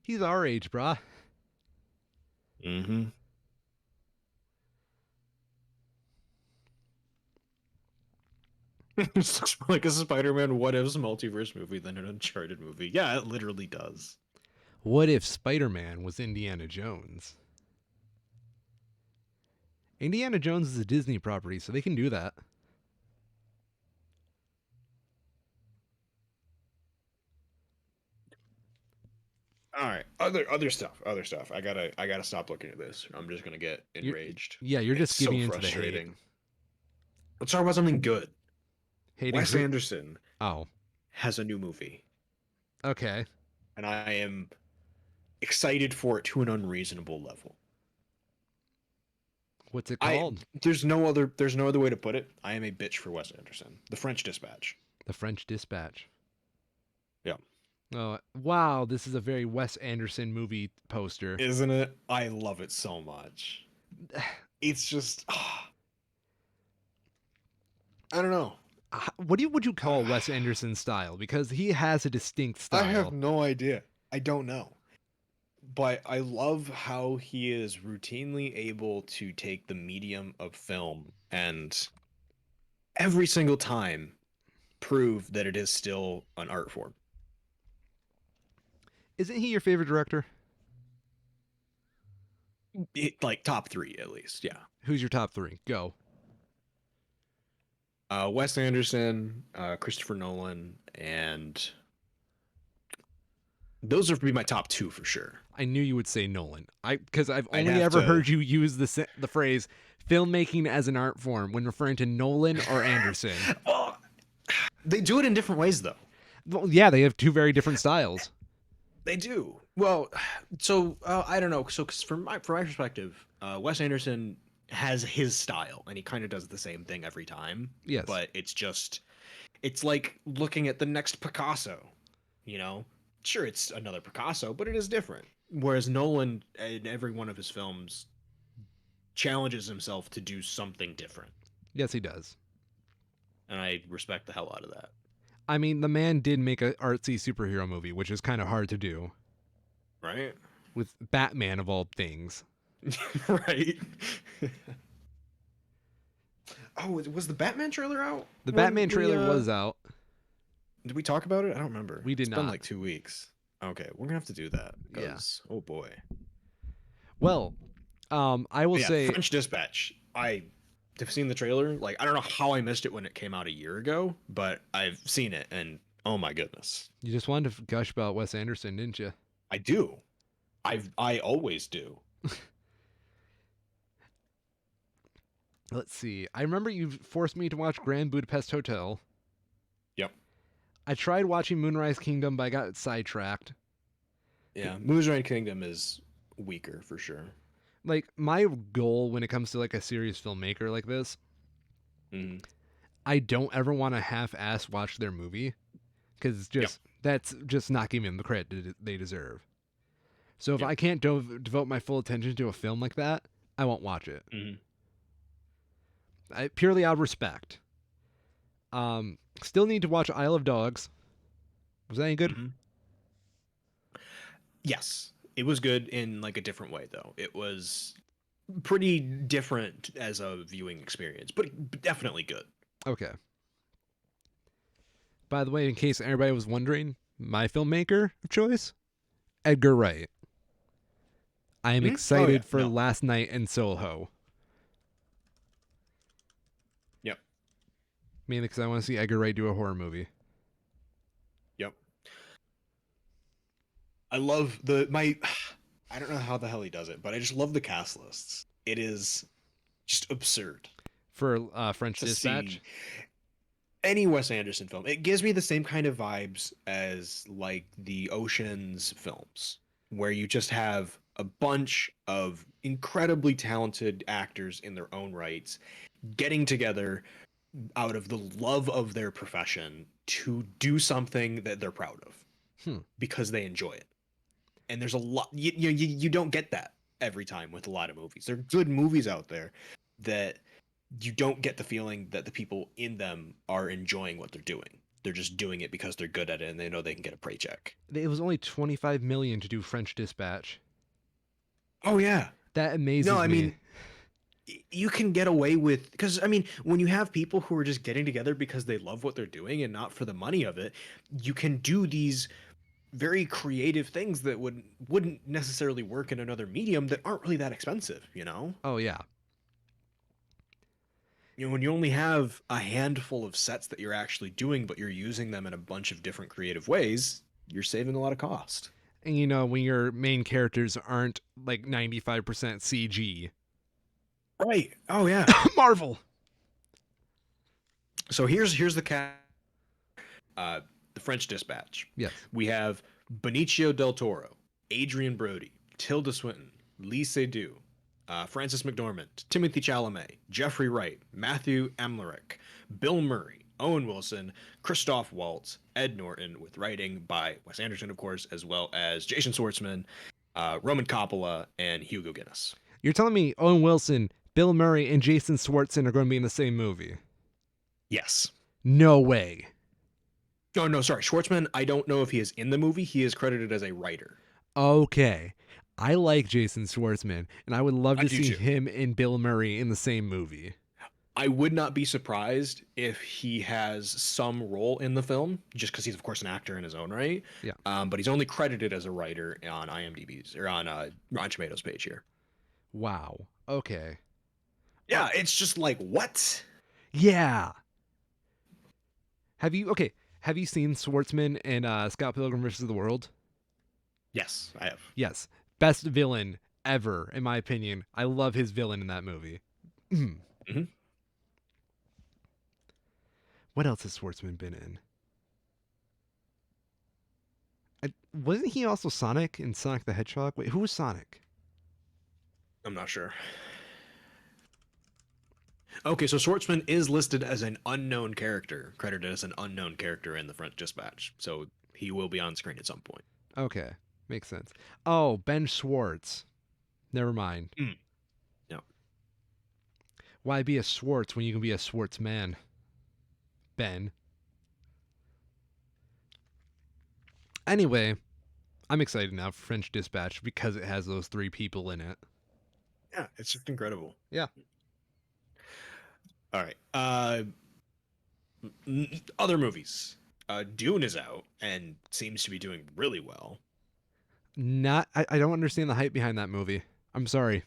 He's our age, brah. Mm-hmm. This looks more like a Spider-Man What If's multiverse movie than an Uncharted movie. Yeah, it literally does. What if Spider-Man was Indiana Jones? Indiana Jones is a Disney property, so they can do that. All right, other stuff. I gotta stop looking at this. I'm just gonna get enraged. You're It's just so giving into the hate. frustrating. Let's talk about something good. Hating Wes Anderson Oh, has a new movie, okay. and I am excited for it to an unreasonable level. What's it I called? there's no other way to put it. I am a bitch for Wes Anderson. The French Dispatch. The French Dispatch. Yeah. Oh, wow, this is a very Wes Anderson movie poster. Isn't it? I love it so much. It's just I don't know. What would you call Wes Anderson's style? Because he has a distinct style. I have no idea. I don't know. But I love how he is routinely able to take the medium of film and every single time prove that it is still an art form. Isn't he your favorite director? Like top 3 at least, yeah. Who's your top 3? Go. Wes Anderson, Christopher Nolan, and those are be my top 2 for sure. I knew you would say Nolan. Because I've I'd only have ever to- heard you use the phrase filmmaking as an art form when referring to Nolan or Anderson. Well, they do it in different ways though. Well, yeah, they have two very different styles. They do. Well, so I don't know. So, 'cause from my perspective, Wes Anderson has his style, and he kind of does the same thing every time. Yes. But it's like looking at the next Picasso. You know, sure, it's another Picasso, but it is different. Whereas Nolan, in every one of his films, challenges himself to do something different, Yes, he does. and I respect the hell out of that. I mean, the man did make a artsy superhero movie, which is kind of hard to do Right. with Batman of all things. Right. Oh, was the Batman trailer out? The When Batman trailer was out. Did we talk about it? I don't remember. We did It's been not. like 2 weeks. Okay, we're gonna have to do that. Yeah. Oh boy. Well, I will Yeah, say French Dispatch. I have seen the trailer. Like, I don't know how I missed it when it came out a year ago, but I've seen it, and oh my goodness, you just wanted to gush about Wes Anderson, didn't you? I do. I always do. Let's see. I remember you forced me to watch Grand Budapest Hotel. Yep. I tried watching Moonrise Kingdom, but I got sidetracked. Yeah, Moonrise Kingdom is weaker for sure. Like, my goal when it comes to like a serious filmmaker like this, Mhm. I don't ever want to half-ass watch their movie because that's just not giving them the credit they deserve. So if Yep. I can't devote my full attention to a film like that, I won't watch it. Mhm. Purely out of respect. Still need to watch Isle of Dogs. Was that any good? Mhm. Yes, it was good in like a different way though. It was pretty different as a viewing experience, but definitely good. Okay. By the way, in case everybody was wondering, my filmmaker of choice, Edgar Wright. I am Oh yeah, excited for no, Last Night in Soho. yep, Mainly because I want to see Edgar Wright do a horror movie. yep. I love the my. I don't know how the hell he does it, but I just love the cast lists. It is just absurd For French to Dispatch. see any Wes Anderson film. It gives me the same kind of vibes as like the Ocean's films, where you just have a bunch of incredibly talented actors in their own rights getting together out of the love of their profession to do something that they're proud of Hmm. because they enjoy it. And there's a lot you don't get that every time with a lot of movies. There are good movies out there that you don't get the feeling that the people in them are enjoying what they're doing. They're just doing it because they're good at it and they know they can get a paycheck. It was only 25 million to do French Dispatch. Oh yeah. That No, amazes I me. mean you can get away with because I mean when you have people who are just getting together because they love what they're doing and not for the money of it, you can do these very creative things that wouldn't necessarily work in another medium that aren't really that expensive, you know? Oh yeah. You know, when you only have a handful of sets that you're actually doing, but you're using them in a bunch of different creative ways, you're saving a lot of cost. And when your main characters aren't like 95% CG. Right. Oh yeah. Marvel. So here's the cat uh the French Dispatch. Yes. We have Benicio del Toro, Adrian Brody, Tilda Swinton, Lee Seydoux, Francis McDormand, Timothy Chalamet, Jeffrey Wright, Matthew Emmerich, Bill Murray, Owen Wilson, Christoph Waltz, Ed Norton, with writing by Wes Anderson, of course, as well as Jason Schwartzman, Roman Coppola, and Hugo Guinness. You're telling me Owen Wilson, Bill Murray, and Jason Schwartzman are going to be in the same movie? Yes. No way. Oh, no, sorry. Schwartzman, I don't know if he is in the movie. He is credited as a writer. Okay. I like Jason Schwartzman, and I would love I to do see too. him and Bill Murray in the same movie. I would not be surprised if he has some role in the film, just because he's of course an actor in his own right. Yeah. But he's only credited as a writer on IMDb's or on Rotten Tomatoes page here. Wow. Okay. Yeah, it's just like what? Yeah. Have you seen Schwartzman and Scott Pilgrim vs. the World? Yes, I have. Yes. Best villain ever, in my opinion. I love his villain in that movie. Mhm. What else has Schwartzman been in? Wasn't he also Sonic in Sonic the Hedgehog? Wait, who was Sonic? I'm not sure. Okay, so Schwartzman is listed as an unknown character, credited as an unknown character in the French Dispatch. So he will be on screen at some point. Okay. Makes sense. Oh, Ben Schwartz. Never mind. No. Why be a Schwartz when you can be a Schwartzman? Ben. Anyway, I'm excited now for French Dispatch because it has those three people in it. Yeah, it's just incredible. Yeah. All right. Other movies. Dune is out and seems to be doing really well. I don't understand the hype behind that movie. I'm sorry.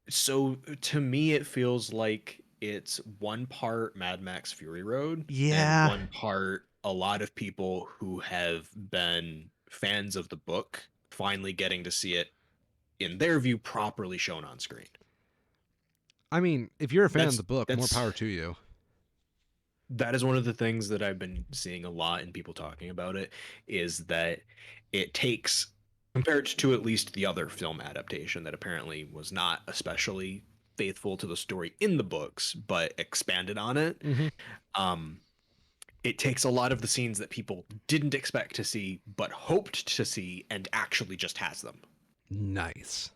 So to me, it feels like it's one part Mad Max Fury Road and Yeah. one part a lot of people who have been fans of the book finally getting to see it, in their view, properly shown on screen. I mean, if you're a fan of That's the book, more that's power to you. that is one of the things that I've been seeing a lot in people talking about it, is that it takes, compared to at least the other film adaptation that apparently was not especially faithful to the story in the books but expanded on it. Mm-hmm. It takes a lot of the scenes that people didn't expect to see but hoped to see and actually just has them, Nice.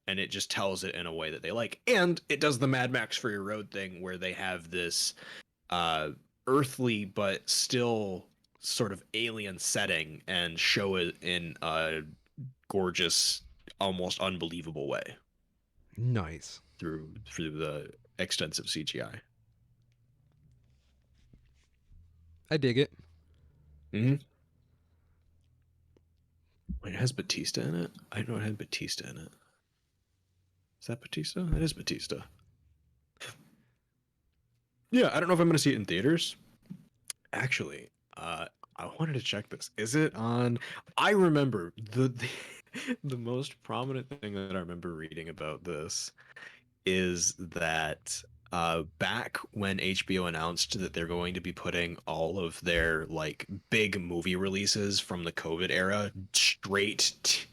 and it just tells it in a way that they like, and it does the Mad Max Fury Road thing where they have this earthly but still sort of alien setting and show it in a gorgeous, almost unbelievable way Nice. through the extensive CGI. I dig it. Hmm. Wait, it has Batista in it? I know it had Batista in it. Is that Batista? It is Batista. Yeah, I don't know if I'm going to see it in theaters. Actually, I wanted to check this. Is it on? I remember the most prominent thing that I remember reading about this is that back when HBO announced that they're going to be putting all of their like big movie releases from the COVID era straight to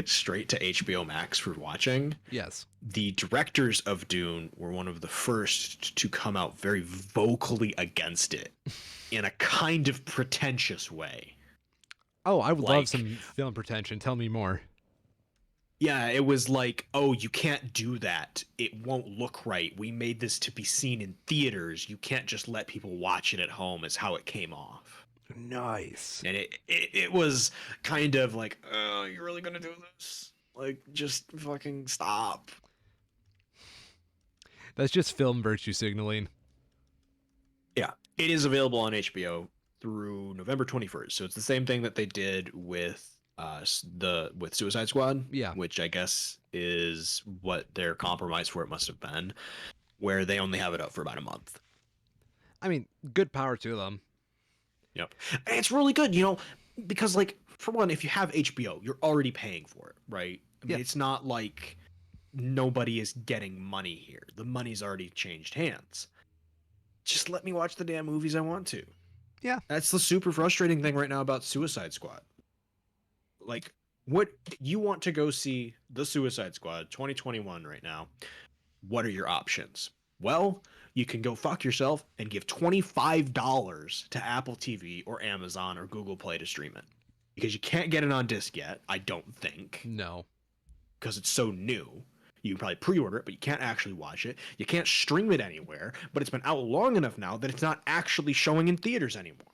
HBO Max for watching, Yes. the directors of Dune were one of the first to come out very vocally against it in a kind of pretentious way. Oh, I would love Like, some film pretension. Tell me more. yeah, it was like, oh, you can't do that. It won't look right. We made this to be seen in theaters. You can't just let people watch it at home, is how it came off. Nice. And it was kind of like, oh, you're really gonna do this? Like, just fucking stop. That's just film virtue signaling. Yeah, it is available on HBO through November 21st. So it's the same thing that they did with with Suicide Squad, Yeah. which I guess is what their compromise for it must have been, where they only have it up for about a month. I mean, good power to them. Yep. And it's really good, because like for one, if you have HBO, you're already paying for it, right? I mean, Yeah. it's not like nobody is getting money here. The money's already changed hands. Just let me watch the damn movies I want to. Yeah. That's the super frustrating thing right now about Suicide Squad. Like, what you want to go see the Suicide Squad 2021 right now? What are your options? Well, you can go fuck yourself and give $25 to Apple TV or Amazon or Google Play to stream it. Because you can't get it on disc yet, I don't think, No. because it's so new. You can probably pre-order it, but you can't actually watch it. You can't stream it anywhere, but it's been out long enough now that it's not actually showing in theaters anymore.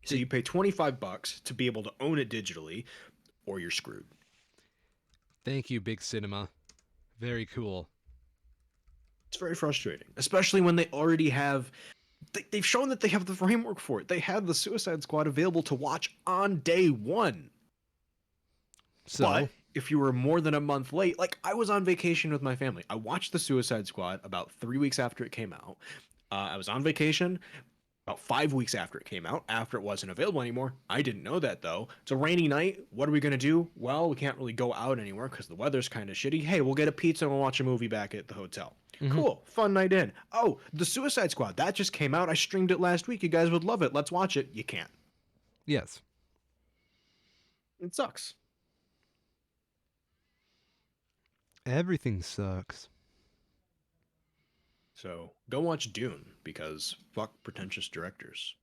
So you pay $25 to be able to own it digitally, or you're screwed. Thank you, Big Cinema. Very cool. It's very frustrating, especially when they already have. They've shown that they have the framework for it. They had the Suicide Squad available to watch on day one. So, But if you were more than a month late, like I was on vacation with my family, I watched the Suicide Squad about 3 weeks after it came out. I was on vacation about 5 weeks after it came out, after it wasn't available anymore. I didn't know that though. It's a rainy night. What are we gonna do? Well, we can't really go out anywhere because the weather's kind of shitty. Hey, we'll get a pizza and we'll watch a movie back at the hotel. mhm. Cool, fun night in. Oh, the Suicide Squad that just came out. I streamed it last week. You guys would love it. Let's watch it. You can't. Yes. It sucks. Everything sucks. So go watch Dune because fuck pretentious directors.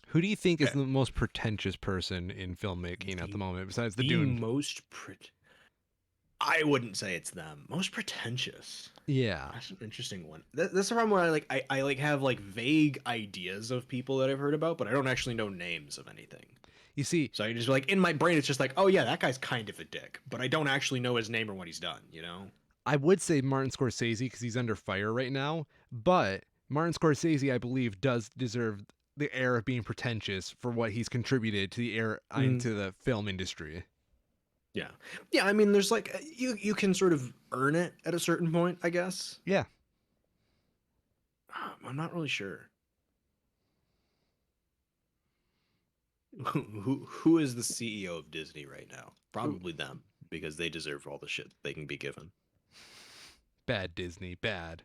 Who do you think is Okay. the most pretentious person in filmmaking at the moment besides the The Dune? most I wouldn't say it's them. Most pretentious. Yeah. That's an interesting one. That's the problem where I like have like vague ideas of people that I've heard about, but I don't actually know names of anything. You see, So I just like in my brain, it's just like, oh yeah, that guy's kind of a dick, but I don't actually know his name or what he's done. You know? I would say Martin Scorsese because he's under fire right now, but Martin Scorsese, I believe, does deserve the air of being pretentious for what he's contributed to the air Mm, into the film industry. yeah, yeah. I mean, there's like you can sort of earn it at a certain point, I guess. Yeah. I'm not really sure. Who is the CEO of Disney right now? Ooh, Probably them because they deserve all the shit they can be given. bad Disney, bad.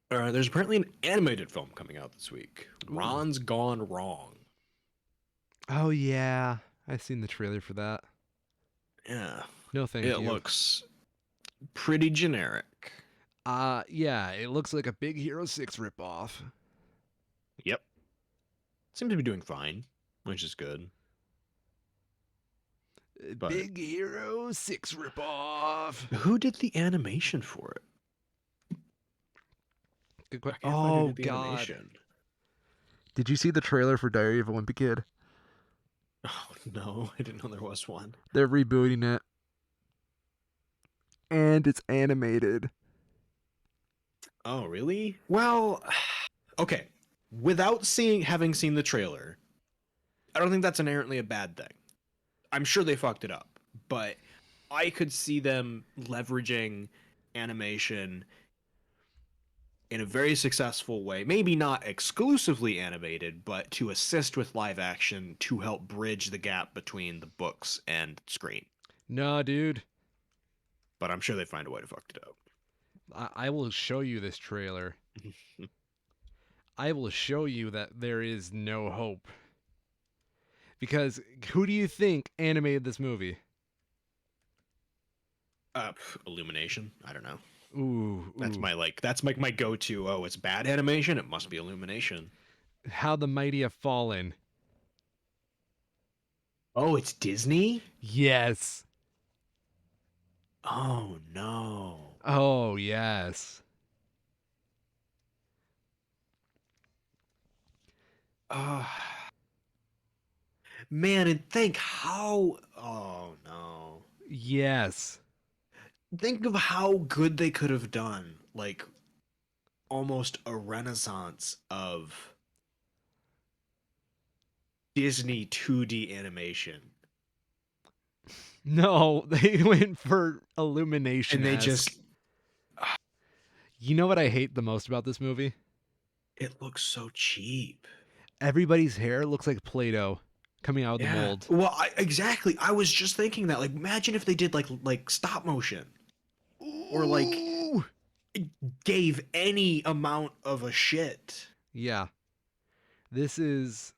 There's apparently an animated film coming out this week. Ooh. Ron's Gone Wrong. Oh yeah, I've seen the trailer for that. Yeah, No, thank it you. looks pretty generic. Yeah, it looks like a Big Hero 6 ripoff. Yep. Seems to be doing fine, which is good. But Big Hero 6 ripoff. who did the animation for it? Good I question. can't find who Oh did the god. animation. Did you see the trailer for Diary of a Wimpy Kid? Oh no, I didn't know there was one. They're rebooting it. and it's animated. Oh, really? Well, okay. Without having seen the trailer, I don't think that's inherently a bad thing. I'm sure they fucked it up, but I could see them leveraging animation in a very successful way. Maybe not exclusively animated, but to assist with live action to help bridge the gap between the books and screen. No, dude. But I'm sure they find a way to fuck it up. I will show you this trailer. I will show you that there is no hope. Because who do you think animated this movie? Illumination. I don't know. Ooh. That's my go-to. Oh, it's bad animation. It must be Illumination. How the Mighty Have Fallen. Oh, it's Disney? Yes. Oh no. Oh, yes. Uh, Man, and think how. Oh no. Yes. Think of how good they could have done. Like, almost a renaissance of Disney 2D animation. No, they went for Illumination. And they just. You know what I hate the most about this movie? It looks so cheap. Everybody's hair looks like Play-Doh coming out of the mold. Well, exactly. I was just thinking that. Like, imagine if they did like stop motion, or like Ooh. gave any amount of a shit. Yeah. This is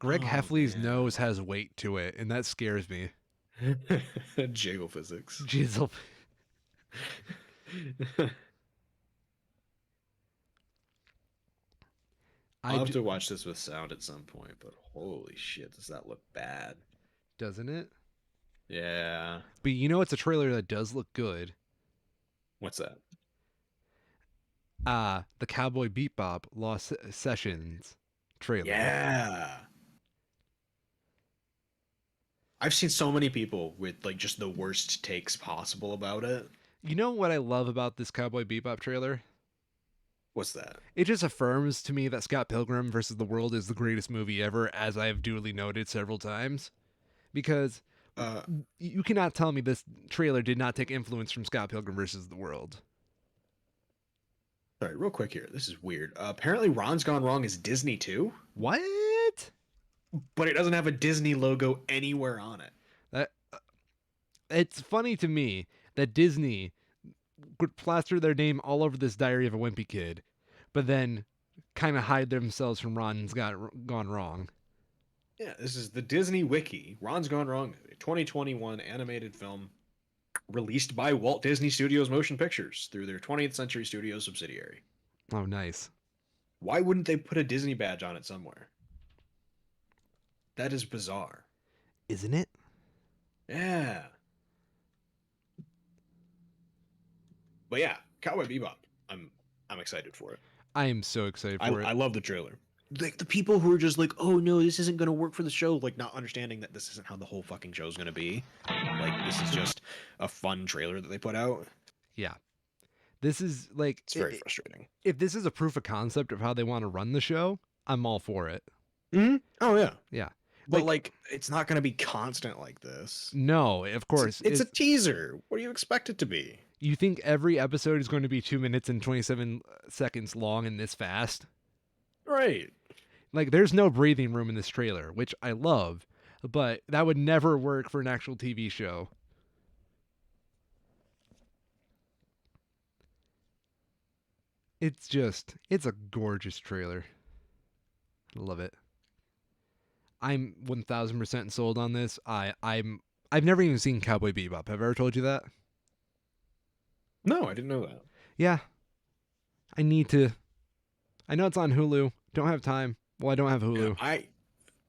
Greg Heffley's nose has weight to it, and that scares me. Jiggle physics. Jizzle. I'll have to watch this with sound at some point, but holy shit, does that look bad? Doesn't it? Yeah. But you know it's a trailer that does look good? What's that? The Cowboy Bebop Lost Sessions trailer. Yeah. I've seen so many people with like just the worst takes possible about it. You know what I love about this Cowboy Bebop trailer? What's that? It just affirms to me that Scott Pilgrim vs. the World is the greatest movie ever, as I have duly noted several times. Because you cannot tell me this trailer did not take influence from Scott Pilgrim vs. the World. Sorry, real quick here. This is weird. Apparently, Ron's Gone Wrong is Disney too. What? But it doesn't have a Disney logo anywhere on it. It's funny to me that Disney would plaster their name all over this Diary of a Wimpy Kid, but then kind of hide themselves from Ron's Gone Wrong. Yeah, this is the Disney Wiki. Ron's Gone Wrong, a 2021 animated film released by Walt Disney Studios Motion Pictures through their 20th Century Studios subsidiary. Oh, nice. Why wouldn't they put a Disney badge on it somewhere? That is bizarre. Isn't it? Yeah. But yeah, Cowboy Bebop. I'm excited for it. I am so excited for it. I love the trailer. Like the people who are just like, oh no, this isn't gonna work for the show, like not understanding that this isn't how the whole fucking show is gonna be. Like this is just a fun trailer that they put out. Yeah. This is like It's very frustrating. If this is a proof of concept of how they want to run the show, I'm all for it. Mm-hmm. Oh yeah. Yeah. But like it's not gonna be constant like this. No, of course. It's a teaser. What do you expect it to be? You think every episode is going to be 2 minutes and 27 seconds long and this fast? Right. Like, there's no breathing room in this trailer, which I love, but that would never work for an actual TV show. It's a gorgeous trailer. I love it. I'm 1000% sold on this. I've never even seen Cowboy Bebop. Have I ever told you that? No, I didn't know that. Yeah. I need to. I know it's on Hulu. Don't have time. Well, I don't have Hulu. Yeah,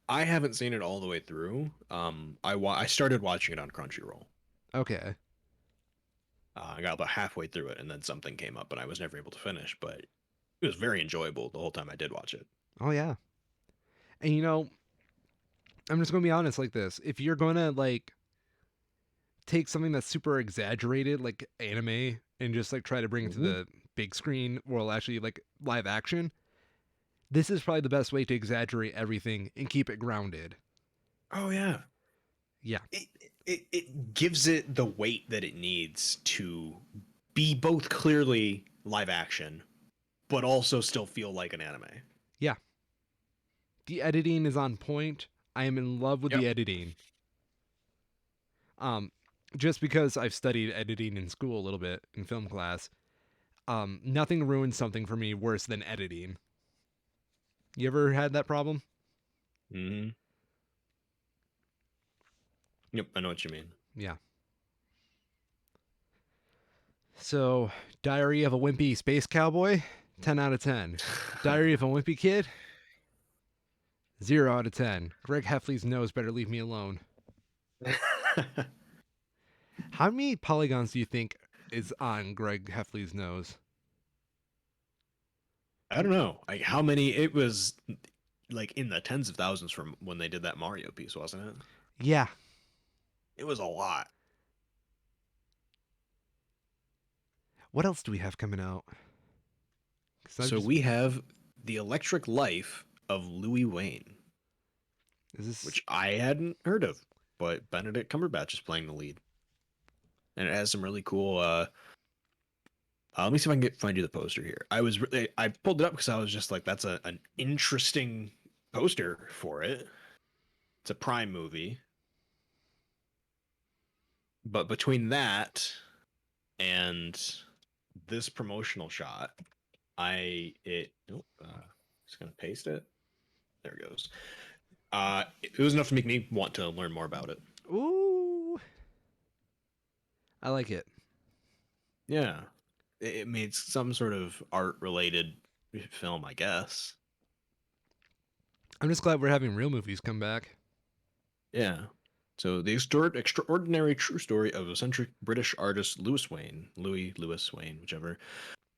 I haven't seen it all the way through. I started watching it on Crunchyroll. Okay. I got about halfway through it, and then something came up, and I was never able to finish. But it was very enjoyable the whole time I did watch it. Oh yeah. And I'm just gonna be honest like this. If you're gonna like take something that's super exaggerated, like anime, and just like try to bring it to Hmm. the big screen, or actually like live action. This is probably the best way to exaggerate everything and keep it grounded. Oh yeah. Yeah. It gives it the weight that it needs to be both clearly live action, but also still feel like an anime. Yeah. The editing is on point. I am in love with Yep. the editing. Um, just because I've studied editing in school a little bit in film class, nothing ruins something for me worse than editing. You ever had that problem? Hmm. Yep, I know what you mean. Yeah. So, Diary of a Wimpy Space Cowboy, 10 out of 10. Diary of a Wimpy Kid, 0 out of 10. Greg Heffley's nose better leave me alone. How many polygons do you think is on Greg Heffley's nose? I don't know. Like how many it was like in the tens of thousands from when they did that Mario piece, wasn't it? Yeah. It was a lot. What else do we have coming out? So we have The Electric Life of Louis Wayne, Is this which I hadn't heard of, but Benedict Cumberbatch is playing the lead. And it has some really cool let me see if I can find you the poster here. I pulled it up because I was just like, that's an interesting poster for it. It's a Prime movie. But between that and this promotional shot, just gonna paste it. There it goes. It was enough to make me want to learn more about it. Ooh. I like it. Yeah, it made some sort of art related film, I guess. I'm just glad we're having real movies come back. Yeah. So the extraordinary true story of eccentric British artist Louis Lewis Wayne, whichever,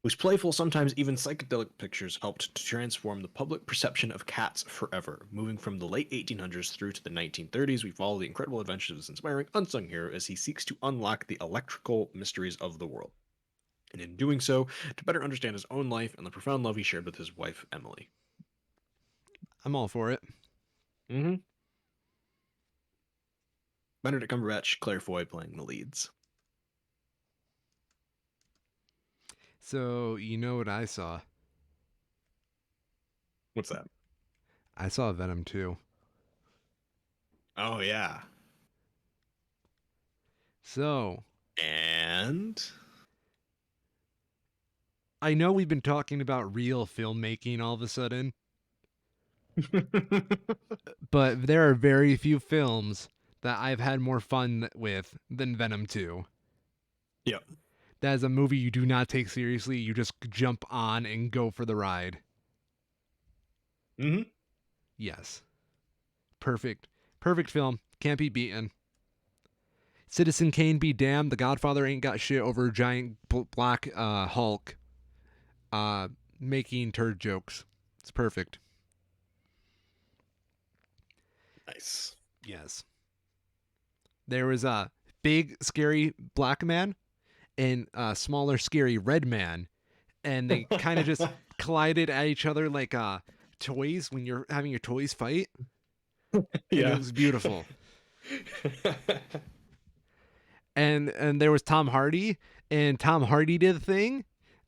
whose playful, sometimes even psychedelic pictures helped to transform the public perception of cats forever. Moving from the late 1800s through to the 1930s, we follow the incredible adventures of this inspiring, unsung hero as he seeks to unlock the electrical mysteries of the world. And in doing so, to better understand his own life and the profound love he shared with his wife, Emily. I'm all for it. Mm-hmm. Benedict Cumberbatch, Claire Foy playing the leads. So, you know what I saw? What's that? I saw Venom 2. Oh, yeah. So, And I know we've been talking about real filmmaking all of a sudden, but there are very few films that I've had more fun with than Venom 2. yep. That is a movie you do not take seriously. You just jump on and go for the ride. Mm-hmm. Yes. Perfect. Perfect film. Can't be beaten. Citizen Kane be damned. The Godfather ain't got shit over giant black Hulk making turd jokes. It's perfect. Nice. Yes. There was a big, scary black man and a smaller, scary red man, and they kind of just collided at each other like toys when you're having your toys fight, and it Yeah. was beautiful. And there was Tom Hardy, and Tom Hardy did the thing,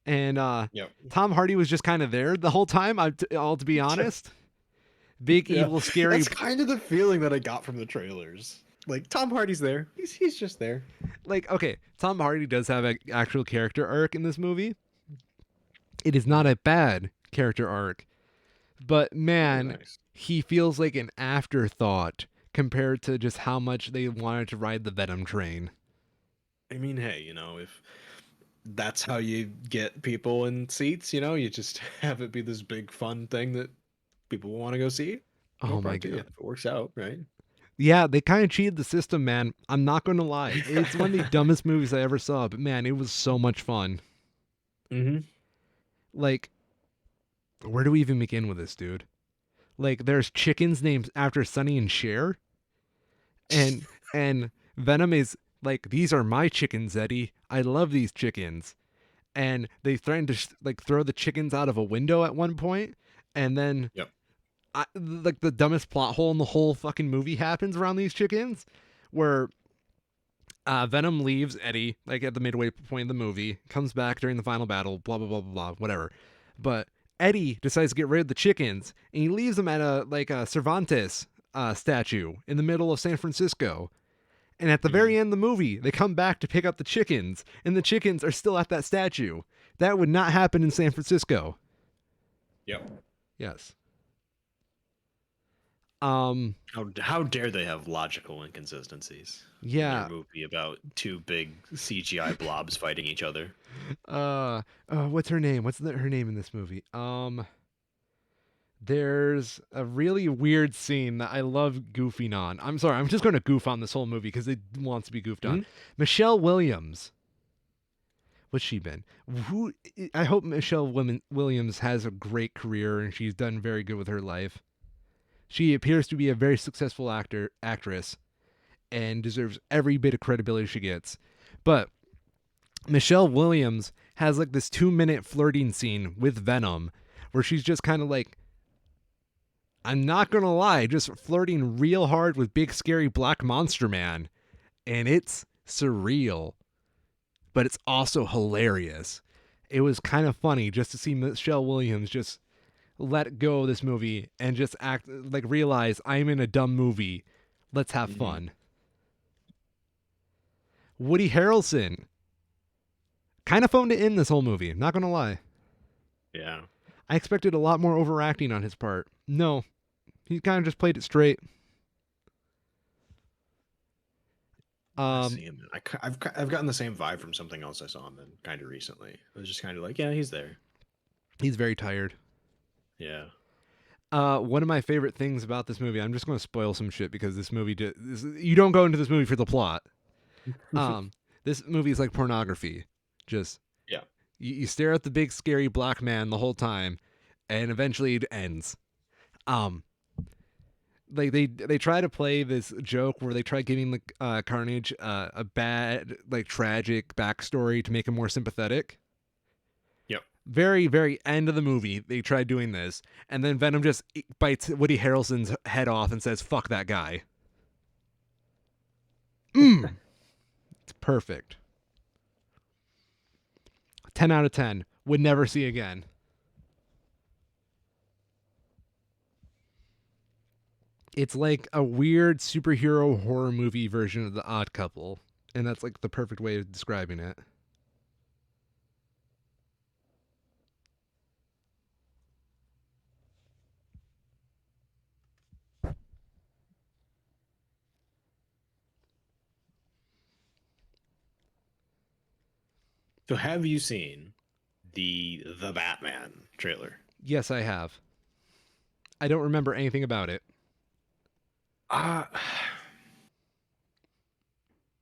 and Yep. Tom Hardy was just kind of there the whole time. All to be honest, big Yeah. evil scary. That's kind of the feeling that I got from the trailers. Like Tom Hardy's there. He's just there. Like, okay, Tom Hardy does have an actual character arc in this movie. It is not a bad character arc, but Oh, man, nice. he feels like an afterthought compared to just how much they wanted to ride the Venom train. I mean, hey, if that's how you get people in seats, you just have it be this big fun thing that people want to go see. More Oh my part to you god. if it works out, right? Yeah, they kind of cheated the system, man. I'm not going to lie. It's one of the dumbest movies I ever saw, but man, it was so much fun. Mm-hmm. Like, where do we even begin with this, dude? Like, there's chickens named after Sonny and Cher, and Venom is Like, these are my chickens, Eddie. I love these chickens. And they threaten to like throw the chickens out of a window at one point, and then Yep. like the dumbest plot hole in the whole fucking movie happens around these chickens, where Venom leaves Eddie like at the midway point of the movie, comes back during the final battle, blah blah blah blah blah, whatever. But Eddie decides to get rid of the chickens, and he leaves them at a Cervantes statue in the middle of San Francisco. And at the Hmm. very end of the movie, they come back to pick up the chickens, and the chickens are still at that statue. That would not happen in San Francisco. Yep. Yes. Um. How dare they have logical inconsistencies in their Yeah. movie about two big CGI blobs fighting each other? What's her name? Her name in this movie? There's a really weird scene that I love goofing on. I'm sorry, I'm just going to goof on this whole movie because it wants to be goofed on. Mhm. Michelle Williams. What's she been? Who? I hope Williams has a great career and she's done very good with her life. She appears to be a very successful actress, and deserves every bit of credibility she gets. But Michelle Williams has like this 2-minute flirting scene with Venom where she's just kind of like, I'm not going to lie, just flirting real hard with big scary black monster man. And it's surreal, but it's also hilarious. It was kind of funny just to see Michelle Williams just let go of this movie and just act like, realize I'm in a dumb movie. Let's have Mhm. fun. Woody Harrelson kind of phoned it in this whole movie, not gonna lie. Yeah. I expected a lot more overacting on his part. No, he kind of just played it straight. I Um, see him. I've gotten the same vibe from something else I saw him in kind of recently. It was just kind of like, yeah, he's there. he's very tired. Yeah. One of my favorite things about this movie, I'm just going to spoil some shit because this movie, you don't go into this movie for the plot. Um, this movie is like pornography. Just Yeah. you stare at the big scary black man the whole time, and eventually it ends. Um, like they try to play this joke where they try giving like Carnage a bad like tragic backstory to make him more sympathetic. Yep. Very very end of the movie they tried doing this, and then Venom just bites Woody Harrelson's head off and says fuck that guy. It's perfect. 10 out of 10, would never see again. It's like a weird superhero horror movie version of The Odd Couple, and that's like the perfect way of describing it. So have you seen the Batman trailer? Yes, I have. I don't remember anything about it. Uh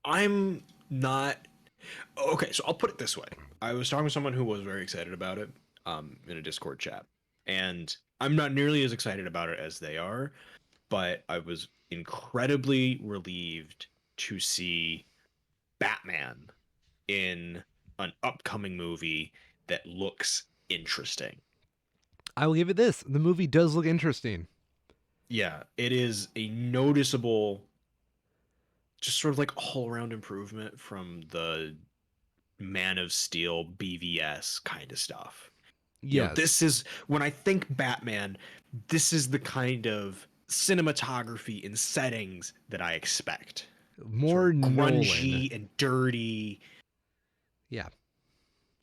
I'm not okay, so I'll put it this way. I was talking to someone who was very excited about it in a Discord chat. And I'm not nearly as excited about it as they are, but I was incredibly relieved to see Batman in an upcoming movie that looks interesting. I will give it this. The movie does look interesting. Yeah, it is a noticeable, just sort of like all around improvement from the Man of Steel BVS kind of stuff. Yes. This is when I think Batman, this is the kind of cinematography and settings that I expect. Sort More of Nolan. grungy and dirty, Yeah.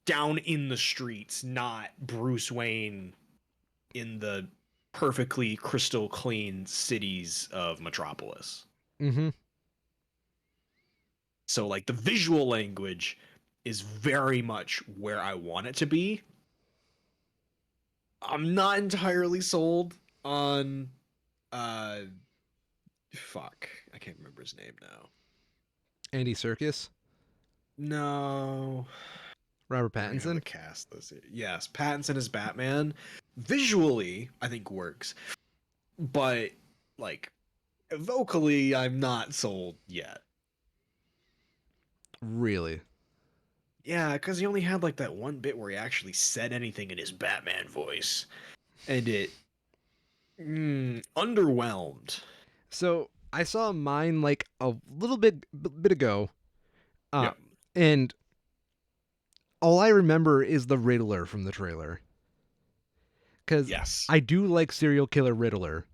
down in the streets, not Bruce Wayne in the perfectly crystal clean cities of Metropolis. Mm-hmm. So like the visual language is very much where I want it to be. I'm not entirely sold on uh fuck. I can't remember his name now. Andy Serkis. No. Robert Forgetting how to Pattinson. cast this. Yes, Pattinson as Batman. Visually, I think works. But like vocally, I'm not sold yet. Really? Yeah, because he only had like that one bit where he actually said anything in his Batman voice, and it underwhelmed. So I saw mine like a little bit ago, uh, Yep. and all I remember is the Riddler from the trailer. Because Yes. I do like serial killer Riddler.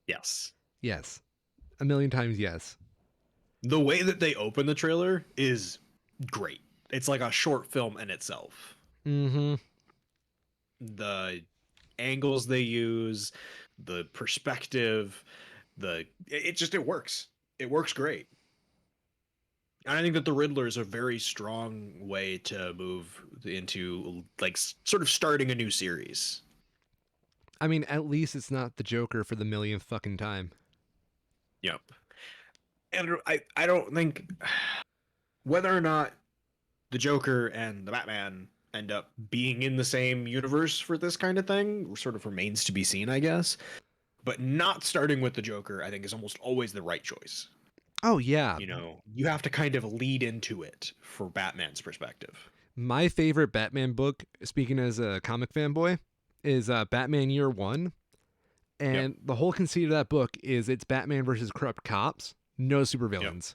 Yes. Yes, a million times yes. The way that they open the trailer is great. It's like a short film in itself. Mm-hmm. The angles they use, the perspective, it works. It works great. And I think that the Riddler is a very strong way to move into like sort of starting a new series. I mean, at least it's not the Joker for the millionth fucking time. Yep. And I don't think whether or not the Joker and the Batman end up being in the same universe for this kind of thing sort of remains to be seen, I guess. But not starting with the Joker, I think, is almost always the right choice. Oh yeah, You know, you have to kind of lead into it for Batman's perspective. my favorite Batman book, speaking as a comic fanboy, is Batman Year One, Yep. and the whole conceit of that book is it's Batman versus corrupt cops, no Yep. supervillains.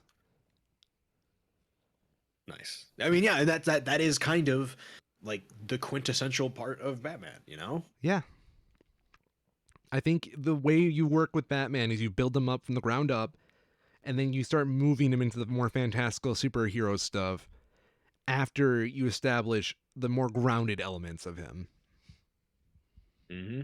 Nice. I mean, yeah, that is kind of like the quintessential part of Batman, you know? Yeah, I think the way you work with Batman is you build him up from the ground up, and then you start moving him into the more fantastical superhero stuff after you establish the more grounded elements of him. Mm-hmm.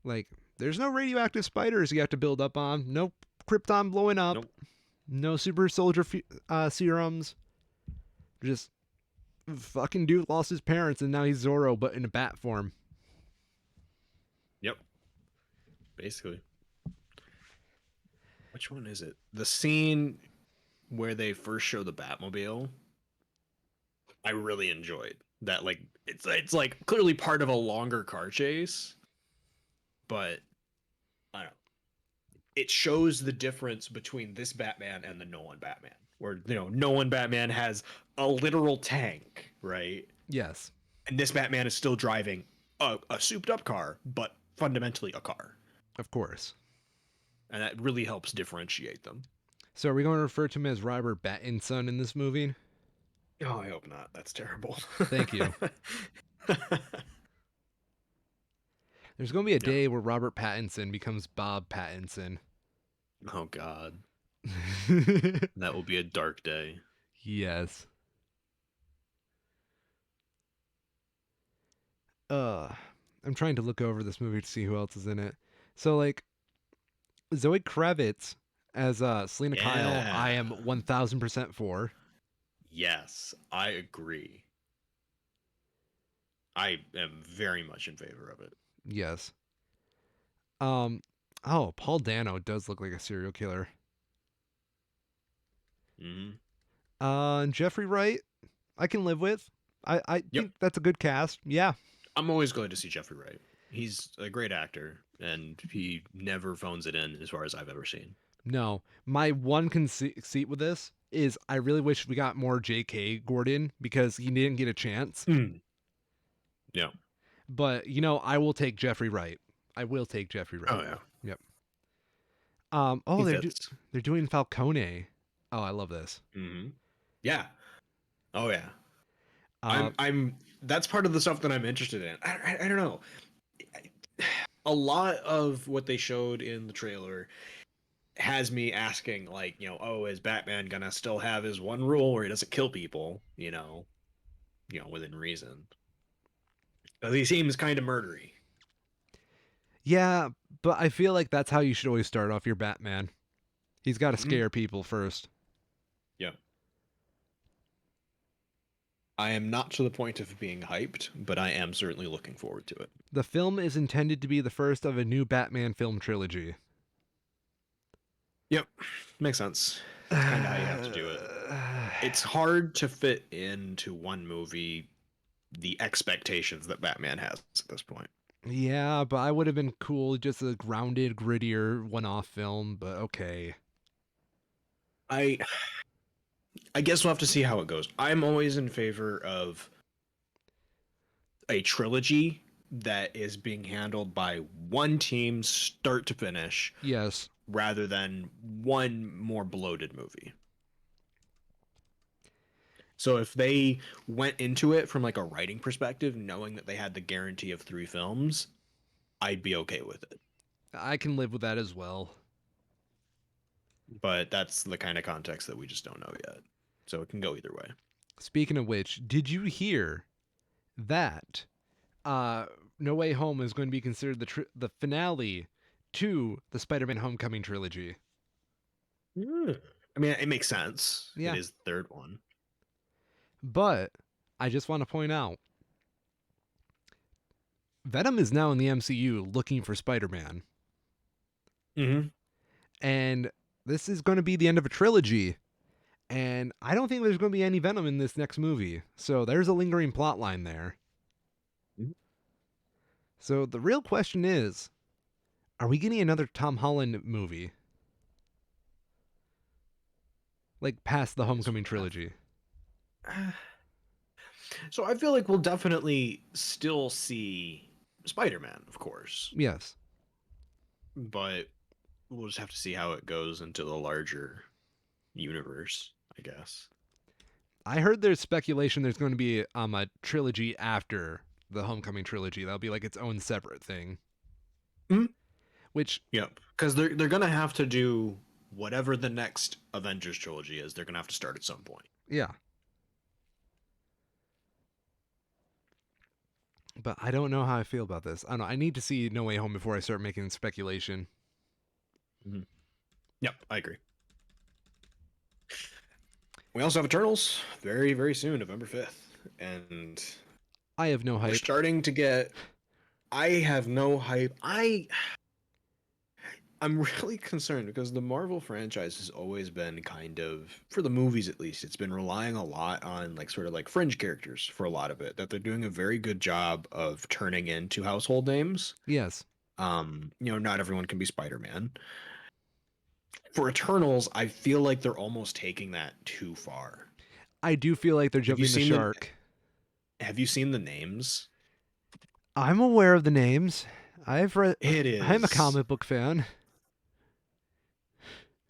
Like, there's no radioactive spiders you have to build up on. No Krypton blowing up. Nope. No super soldier serums. Just fucking dude lost his parents and now he's Zorro, but in a bat form. Yep. Basically. Which one is it? The scene where they first show the Batmobile, I really enjoyed. That like it's like clearly part of a longer car chase, but I don't know. It shows the difference between this Batman and the Nolan Batman. Where Nolan Batman has a literal tank, right? Yes, And this Batman is still driving a souped up car, but fundamentally a car. of course. And that really helps differentiate them. So are we going to refer to him as Robert Pattinson in this movie? Oh, I hope not. That's terrible. Thank you. There's going to be a Yeah. day where Robert Pattinson becomes Bob Pattinson. Oh God. That will be a dark day. Yes. I'm trying to look over this movie to see who else is in it. So like Zoe Kravitz as Selena Kyle, I am Yeah. 1000% for. Yes, I agree. I am very much in favor of it. Yes. Um oh, Paul Dano does look like a serial killer. Hmm. And Jeffrey Wright, I can live with. I Yep. think that's a good cast. Yeah. I'm always going to see Jeffrey Wright. He's a great actor, and he never phones it in as far as I've ever seen. No. My one conceit with this is I really wish we got more J.K. Gordon because he didn't get a chance. Mm. Yeah. But I will take Jeffrey Wright. I will take Jeffrey Oh Wright. yeah. Yep. Oh, He fits. they're doing Falcone. Oh, I love this. Hmm. Yeah. Oh yeah. Uh, I'm that's part of the stuff that I'm interested in. I don't know. A lot of what they showed in the trailer has me asking, like, oh, is Batman gonna still have his one rule where he doesn't kill people, within reason? Because he seems kind of murdery. yeah, but I feel like that's how you should always start off your Batman. He's got to Hmm. scare people first. Yeah. I am not to the point of being hyped, but I am certainly looking forward to it. The film is intended to be the first of a new Batman film trilogy. Yep. Makes sense. That's kind of how you have to do it. It's hard to fit into one movie the expectations that Batman has at this point. Yeah, but I would have been cool just a grounded, grittier one-off film, but okay. I I guess we'll have to see how it goes. I'm always in favor of a trilogy that is being handled by one team start to finish Yes. rather than one more bloated movie. So if they went into it from like a writing perspective, knowing that they had the guarantee of 3 films, I'd be okay with it. I can live with that as well. But that's the kind of context that we just don't know yet. So it can go either way. Speaking of which, did you hear that No Way Home is going to be considered the finale to the Spider-Man Homecoming trilogy? I mean, it makes sense. It Yeah. is the third one. But I just want to point out Venom is now in the MCU looking for Spider-Man. Mm-hmm. And this is going to be the end of a trilogy. And I don't think there's going to be any Venom in this next movie. So there's a lingering plot line there. So the real question is, are we getting another Tom Holland movie? Like past the Homecoming trilogy? So I feel like we'll definitely still see Spider-Man, of course, Yes. but we'll just have to see how it goes into the larger universe, I guess. I heard there's speculation there's going to be a trilogy after the Homecoming trilogy. That'll be like its own separate thing. Mhm. Which, Yep, because they're gonna have to do whatever the next Avengers trilogy is. They're gonna have to start at some point. yeah. But I don't know how I feel about this. I don't know. I need to see No Way Home before I start making speculation. Mm-hmm. Yep, I agree. We also have Eternals very, very soon, November 5th, and I have no we're hype. starting to get. I have no hype. I'm really concerned because the Marvel franchise has always been kind of, for the movies at least, it's been relying a lot on like sort of like fringe characters for a lot of it, that they're doing a very good job of turning into household names. Yes. Not everyone can be Spider-Man. For Eternals, I feel like they're almost taking that too far. I do feel like they're Have you jumping the seen the shark. have you seen the names? I'm aware of the names. I've read. It I'm a is comic book fan.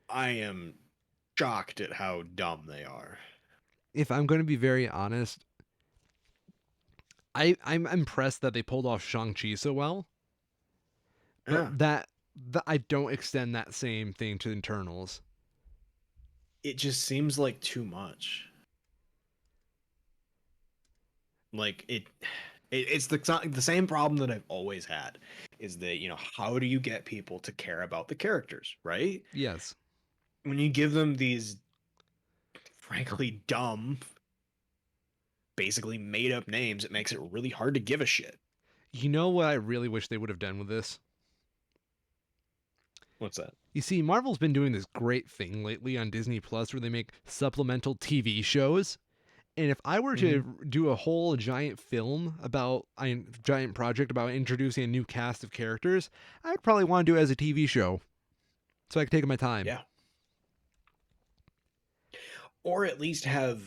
I am shocked at how dumb they are. If I'm going to be very honest, I'm impressed that they pulled off Shang-Chi so well, Yeah. but that I don't extend that same thing to Internals. It just seems like too much. Like it's the same problem that I've always had is that, how do you get people to care about the characters, right? Yes. When you give them these frankly dumb, basically made up names, it makes it really hard to give a shit. You know what I really wish they would have done with this? What's that? You see, Marvel's been doing this great thing lately on Disney Plus where they make supplemental TV shows. And if I were Mm-hmm. to do a whole giant film about a giant project about introducing a new cast of characters, I'd probably want to do it as a TV show. So I could take my time. Yeah. Or at least have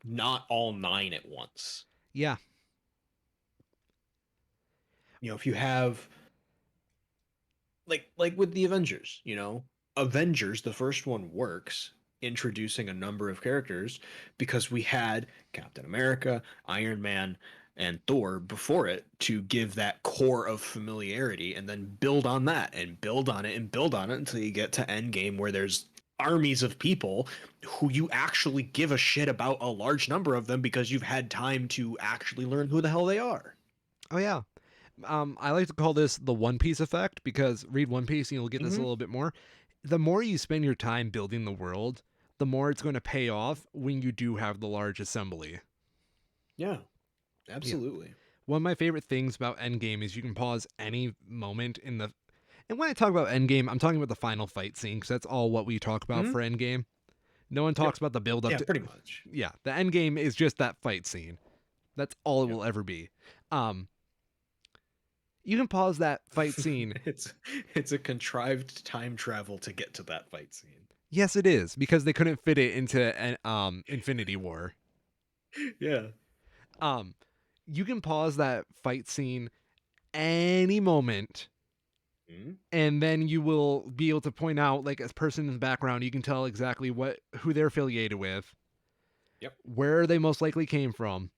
not all 9 at once. Yeah. If you have like with the Avengers, Avengers, the first one works introducing a number of characters because we had Captain America, Iron Man, and Thor before it to give that core of familiarity and then build on that and build on it and build on it until you get to Endgame where there's armies of people who you actually give a shit about a large number of them because you've had time to actually learn who the hell they are. Oh, yeah. I like to call this the One Piece effect because read One Piece and you'll get this a Mm-hmm. little bit more. The more you spend your time building the world, the more it's going to pay off when you do have the large assembly. Yeah, Yeah. absolutely. One of my favorite things about Endgame is you can pause any moment in the. And when I talk about Endgame, I'm talking about the final fight scene because that's all what we talk about Mm-hmm. for Endgame. No one Yep. talks about the build up Yeah, to. pretty much. Yeah, the Endgame is just that fight scene. That's all it Yep. will ever be. Um, you can pause that fight scene. it's it's a contrived time travel to get to that fight scene. Yes, it is because they couldn't fit it into an Infinity War. Yeah. Um, you can pause that fight scene any moment, Mhm. and then you will be able to point out like a person in the background. You can tell exactly who they're affiliated with, Yep. where they most likely came from,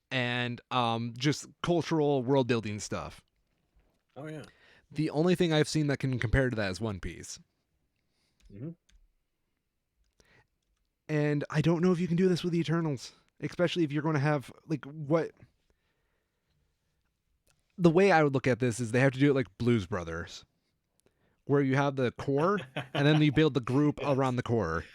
and just cultural world building stuff. Oh yeah. The only thing I've seen that can compare to that is One Piece. Hmm. And I don't know if you can do this with the Eternals, especially if you're going to have like what the way I would look at this is they have to do it like Blues Brothers, where you have the core and then you build the group around Yes. the core.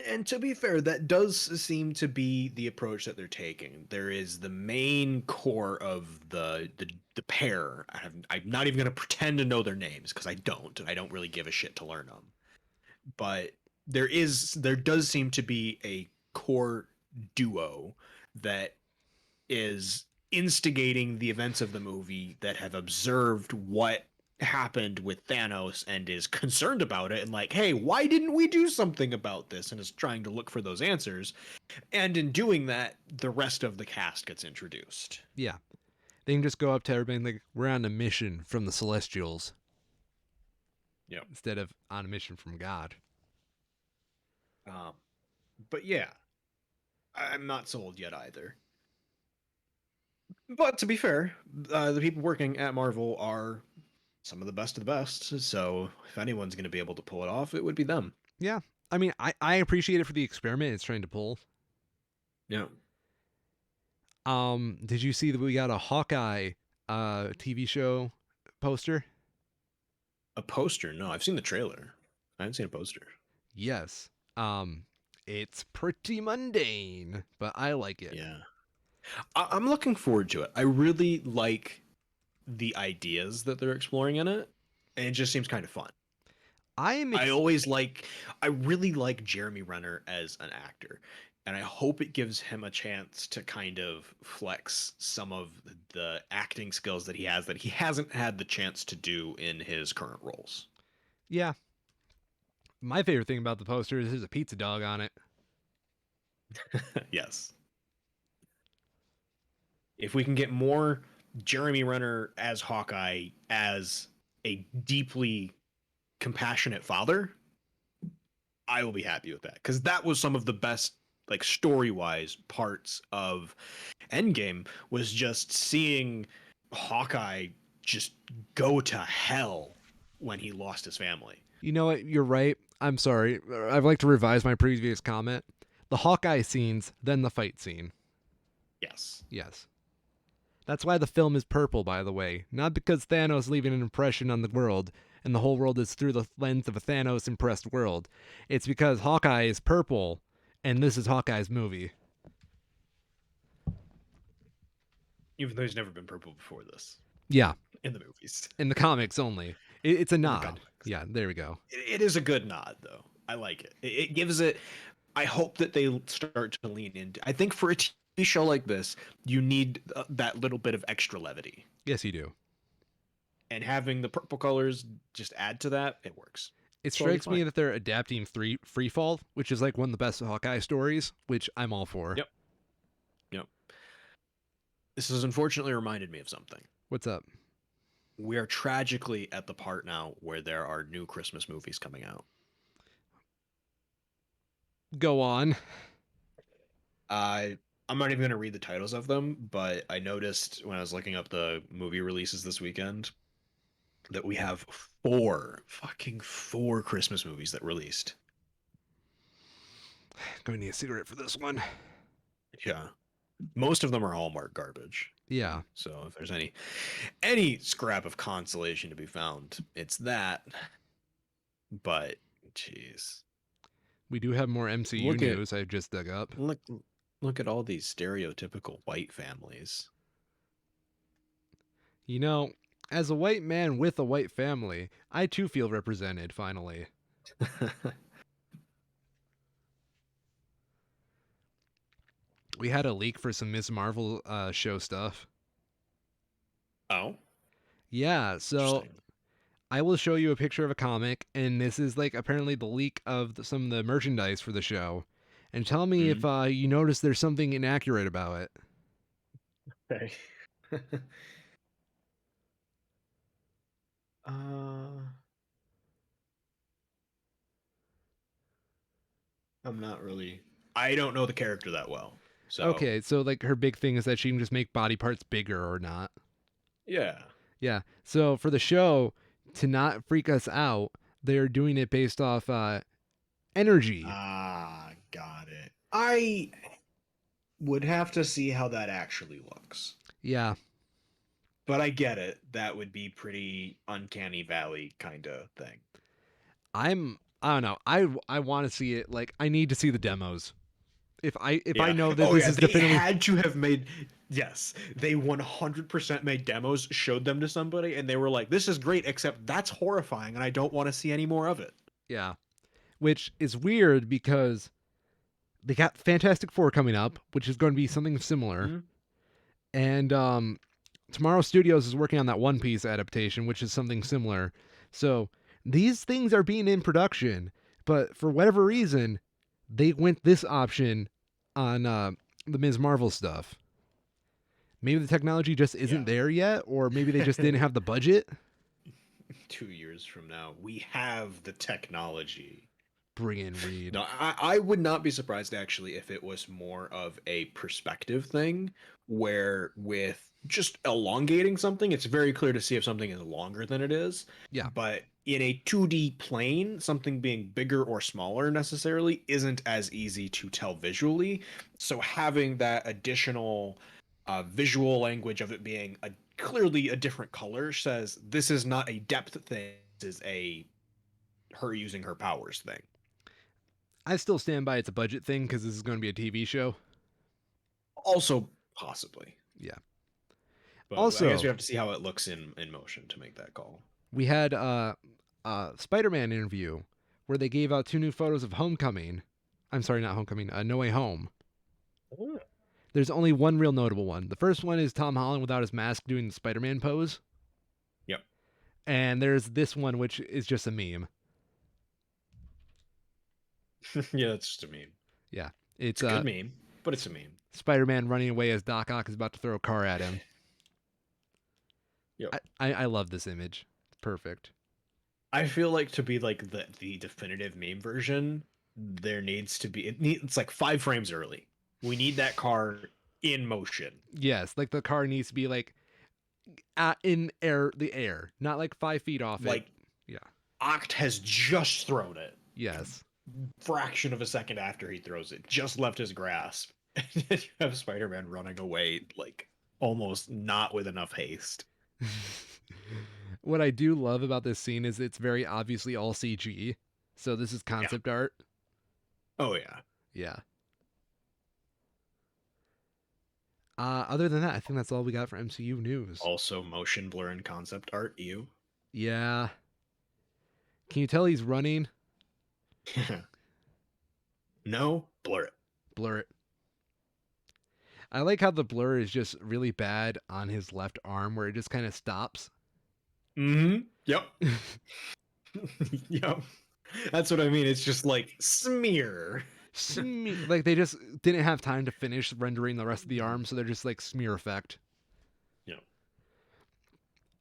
And to be fair, that does seem to be the approach that they're taking. There is the main core of the pair. I'm not even going to pretend to know their names because I don't, and I don't really give a shit to learn them. But there does seem to be a core duo that is instigating the events of the movie, that have observed what happened with Thanos and is concerned about it and like, hey, why didn't we do something about this? And is trying to look for those answers. And in doing that, the rest of the cast gets introduced. Yeah. They can just go up to everybody and like, we're on a mission from the Celestials Yep. instead of on a mission from God. Um, but yeah, I'm not sold yet either. But to be fair, the people working at Marvel are some of the best. So if anyone's going to be able to pull it off, it would be them. Yeah. I mean, I appreciate it for the experiment it's trying to pull. Yeah. Did you see that we got a Hawkeye TV show poster? A poster? No, I've seen the trailer. I haven't seen a poster. Yes. It's pretty mundane, but I like it. Yeah. I'm looking forward to it. I really like the ideas that they're exploring in it, and it just seems kind of fun. I am I always like, I really like Jeremy Renner as an actor, and I hope it gives him a chance to kind of flex some of the acting skills that he has that he hasn't had the chance to do in his current roles. yeah. My favorite thing about the poster is there's a pizza dog on it. Yes. If we can get more Jeremy Renner as Hawkeye as a deeply compassionate father, I will be happy with that, because that was some of the best, like, story-wise parts of Endgame, was just seeing Hawkeye just go to hell when he lost his family. You know what? You're right. I'm sorry. I'd like to revise my previous comment. The Hawkeye scenes, then the fight scene. Yes. Yes. That's why the film is purple, by the way. Not because Thanos leaving an impression on the world, and the whole world is through the lens of a Thanos impressed world. It's because Hawkeye is purple, and this is Hawkeye's movie. Even though he's never been purple before this Yeah, in the movies. in the comics only. It's a In the nod. comics. Yeah, there we go. It is a good nod, though. I like it. It gives it. I hope that they start to lean into. I think for a TV show like this, you need that little bit of extra levity, Yes, you do. and having the purple colors just add to that. It works. It It's totally strikes me fine. that they're adapting Free Fall, which is like one of the best Hawkeye stories, which I'm all for. Yep. Yep. This has unfortunately reminded me of something. What's up? We are tragically at the part now where there are new Christmas movies coming out. Go on. I I'm not even going to read the titles of them, but I noticed when I was looking up the movie releases this weekend that we have four Christmas movies that released. Going to need a cigarette for this one. Yeah. Most of them are Hallmark garbage. Yeah. So if there's any scrap of consolation to be found, it's that. But jeez. We do have more MCU Look at news I just dug up. look look at all these stereotypical white families. You know, as a white man with a white family, I too feel represented finally. We had a leak for some Ms. Marvel show stuff. Oh, Yeah, so interesting. I will show you a picture of a comic, and this is like apparently the leak of some of the merchandise for the show. And tell me if Mhm. you notice there's something inaccurate about it. Okay. uh, I'm not really. I don't know the character that well, so Okay, so like her big thing is that she can just make body parts bigger or not. yeah. Yeah. So for the show, to not freak us out, they're doing it based off energy. Ah, got it. I would have to see how that actually looks. Yeah. But I get it. That would be pretty uncanny valley kind of thing. I don't know. I want to see it. Like I need to see the demos. If I Yeah. know that Oh this yeah, is they definitively. had to have made yes, they 100% made demos, showed them to somebody and they were like, "This is great except that's horrifying and I don't want to see any more of it." Yeah. Which is weird because they got Fantastic Four coming up, which is going to be something similar. Mhm. And Tomorrow Studios is working on that One Piece adaptation, which is something similar. So these things are being in production, but for whatever reason, they went this option on the Ms. Marvel stuff. Maybe the technology just isn't Yeah. there yet, or maybe they just didn't have the budget. 2 years from now, we have the technology. Bring in Reed. No, I would not be surprised actually if it was more of a perspective thing where with just elongating something, it's very clear to see if something is longer than it is. Yeah, But in a 2D plane, something being bigger or smaller necessarily isn't as easy to tell visually. So having that additional visual language of it being clearly a different color says this is not a depth thing, this is a her using her powers thing. I still stand by it's a budget thing because this is going to be a TV show. Also, possibly. Yeah. But I guess we Also, have to see how it looks in motion to make that call. we had a Spider-Man interview where they gave out two new photos of Homecoming. I'm sorry, not Homecoming. No Way Home. Oh. There's only one real notable one. The first one is Tom Holland without his mask doing the Spider-Man pose, Yep. and there's this one which is just a meme. Yeah, that's just a meme. Yeah, It's it's a good meme, but it's a meme. Spider-Man running away as Doc Ock is about to throw a car at him. Yep. I love this image. It's perfect. I feel like to be like the definitive meme version, there needs to be it's like 5 frames early. We need that car in motion. Yes, like the car needs to be like the air, not like 5 feet off it. Like Yeah. Oct has just thrown it. Yes. Fraction of a second after he throws it, just left his grasp. And you have Spider-Man running away, like almost not with enough haste. What I do love about this scene is it's very obviously all CG. So this is Yeah. concept art. Oh yeah. Yeah. Other than that, I think that's all we got for MCU news. Also motion blur and concept art. You. Yeah. Can you tell he's running? No, blur it. Blur it. I like how the blur is just really bad on his left arm where it just kind of stops. Mm-hmm. Yep. Yep. That's what I mean. It's just like smear. Like they just didn't have time to finish rendering the rest of the arm, so they're just like smear effect. Yep.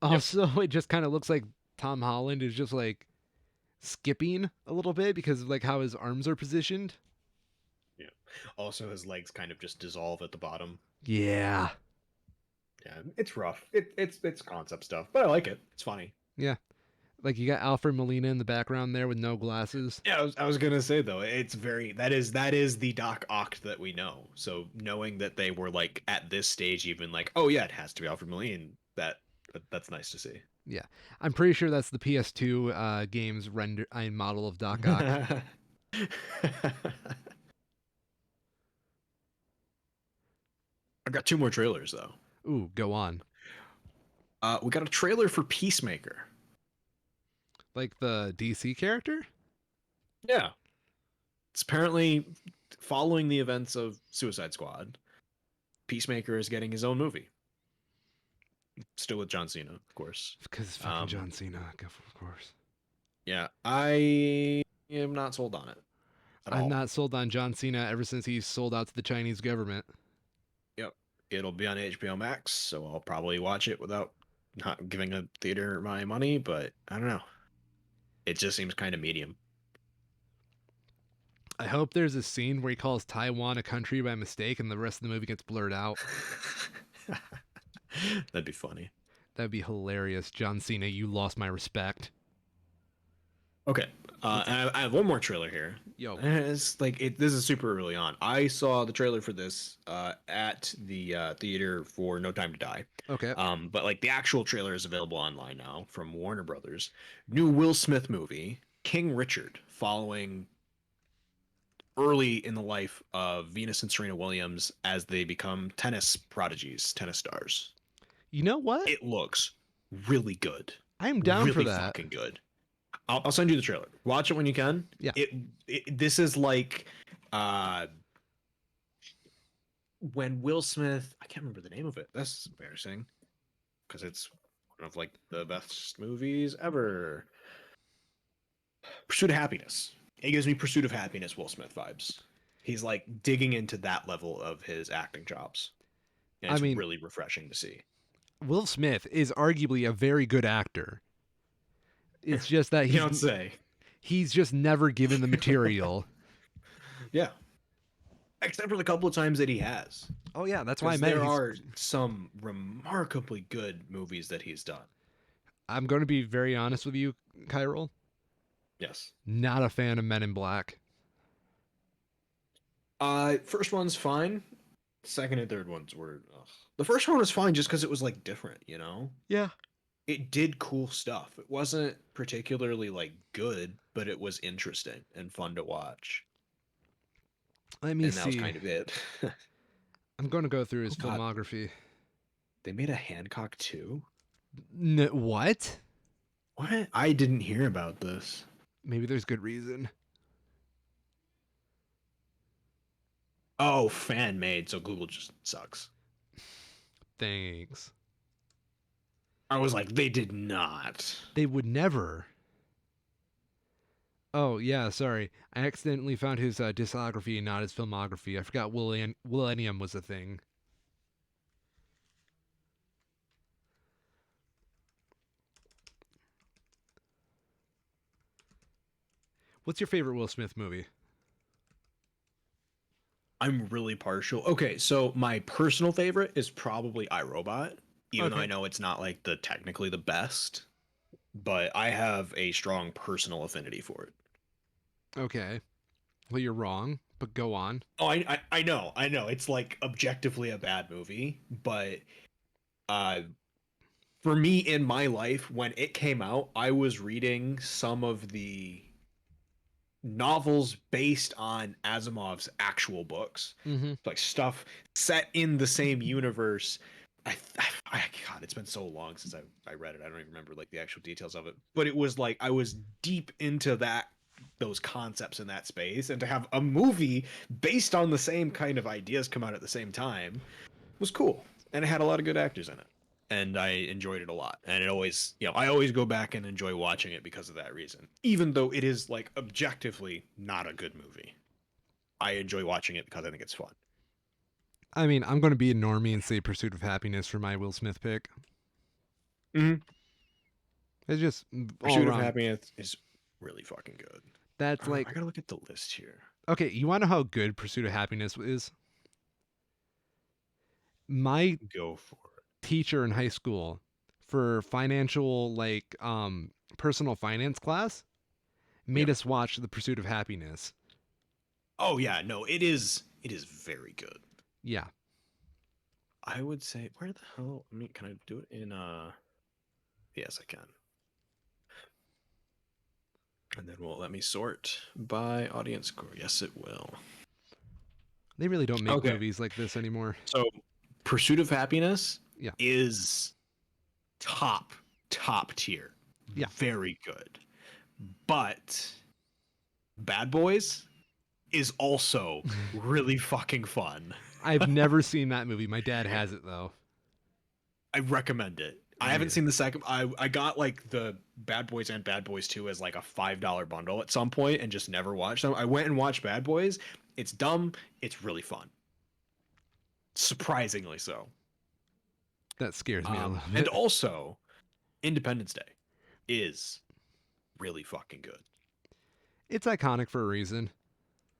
Also, it just kind of looks like Tom Holland is just like skipping a little bit because of like how his arms are positioned. Yeah. Also, his legs kind of just dissolve at the bottom. Yeah. Yeah, it's rough. It's concept stuff, but I like it. It's funny. Yeah. Like you got Alfred Molina in the background there with no glasses. Yeah, I was gonna say though, it's very that is the Doc Ock that we know. So knowing that they were like at this stage, even like, oh yeah, it has to be Alfred Molina. That's nice to see. Yeah. I'm pretty sure that's the PS2 game's render model of Doc Ock. I got 2 more trailers though. Ooh, go on. We got a trailer for Peacemaker. Like the DC character? Yeah, it's apparently following the events of Suicide Squad. Peacemaker is getting his own movie. Still with John Cena, of course. Because it's fucking Um, John Cena, of course. yeah, I am not sold on it at I'm all. not sold on John Cena ever since he sold out to the Chinese government. Yep. It'll be on HBO Max, so I'll probably watch it without not giving a theater my money, but I don't know. It just seems kind of medium. I hope there's a scene where he calls Taiwan a country by mistake and the rest of the movie gets blurred out. That'd be funny. That'd be hilarious. John Cena, you lost my respect. Okay. I have one more trailer here. Yo. It's like this is super early on. I saw the trailer for this at the theater for No Time to Die. Okay. But like the actual trailer is available online now from Warner Brothers. New Will Smith movie, King Richard, following early in the life of Venus and Serena Williams as they become tennis prodigies, tennis stars. You know what? It looks really good. I'm down for Really that. fucking good. I'll send you the trailer. Watch it when you can. Yeah. This is like when Will Smith, I can't remember the name of it. That's embarrassing because it's one of like the best movies ever. Pursuit of Happiness. It gives me Pursuit of Happiness Will Smith vibes. He's like digging into that level of his acting chops. And it's really refreshing to see. Will Smith is arguably a very good actor. It's just that you don't say. He's just never given the material. Yeah. Except for the couple of times that he has. Oh yeah, that's why I meant there are some remarkably good movies that he's done. I'm going to be very honest with you, Kyril. Yes. Not a fan of Men in Black. First one's fine. Second and third ones were. Ugh. The first one was fine just because it was like different, you know? Yeah. It did cool stuff. It wasn't particularly like good, but it was interesting and fun to watch. Let me see. That was kind of it. I'm going to go through his filmography. They made a Hancock too? What? What? I didn't hear about this. Maybe there's good reason. Oh, fan made, so Google just sucks. Thanks. I was like, they did not. They would never. Oh, yeah, sorry. I accidentally found his discography and not his filmography. I forgot Millennium was a thing. What's your favorite Will Smith movie? I'm really partial. Okay, so my personal favorite is probably iRobot, even though I know it's not like technically the best, but I have a strong personal affinity for it. Okay. Well, you're wrong, but go on. Oh, I know. It's like objectively a bad movie, but for me in my life, when it came out, I was reading some of the novels based on Asimov's actual books, like stuff set in the same universe. God, it's been so long since I read it. I don't even remember like the actual details of it, but it was like I was deep into those concepts in that space, and to have a movie based on the same kind of ideas come out at the same time was cool, and it had a lot of good actors in it, and I enjoyed it a lot. And it always, I always go back and enjoy watching it because of that reason, even though it is like objectively not a good movie. I enjoy watching it because I think it's fun. I mean, I'm going to be a normie and say Pursuit of Happiness for my Will Smith pick. It's just Pursuit of Happiness is really fucking good. That's like, I gotta look at the list here. Okay, you want to know how good Pursuit of Happiness is? My teacher in high school for financial, like, personal finance class made us watch The Pursuit of Happiness. Oh yeah, no, it is very good. Yeah. I would say, where the hell, can I do it in yes, I can. And then will it let me sort by audience score? Yes, it will. They really don't make movies like this anymore. So Pursuit of Happiness is top tier. Yeah. Very good. But Bad Boys is also really fucking fun. I've never seen that movie. My dad has it though. I recommend it. I haven't Yeah. seen the second. I got like the Bad Boys and Bad Boys 2 as like a $5 bundle at some point and just never watched them. I went and watched Bad Boys. It's dumb. It's really fun. Surprisingly so. That scares me a little And bit. also, Independence Day is really fucking good. It's iconic for a reason.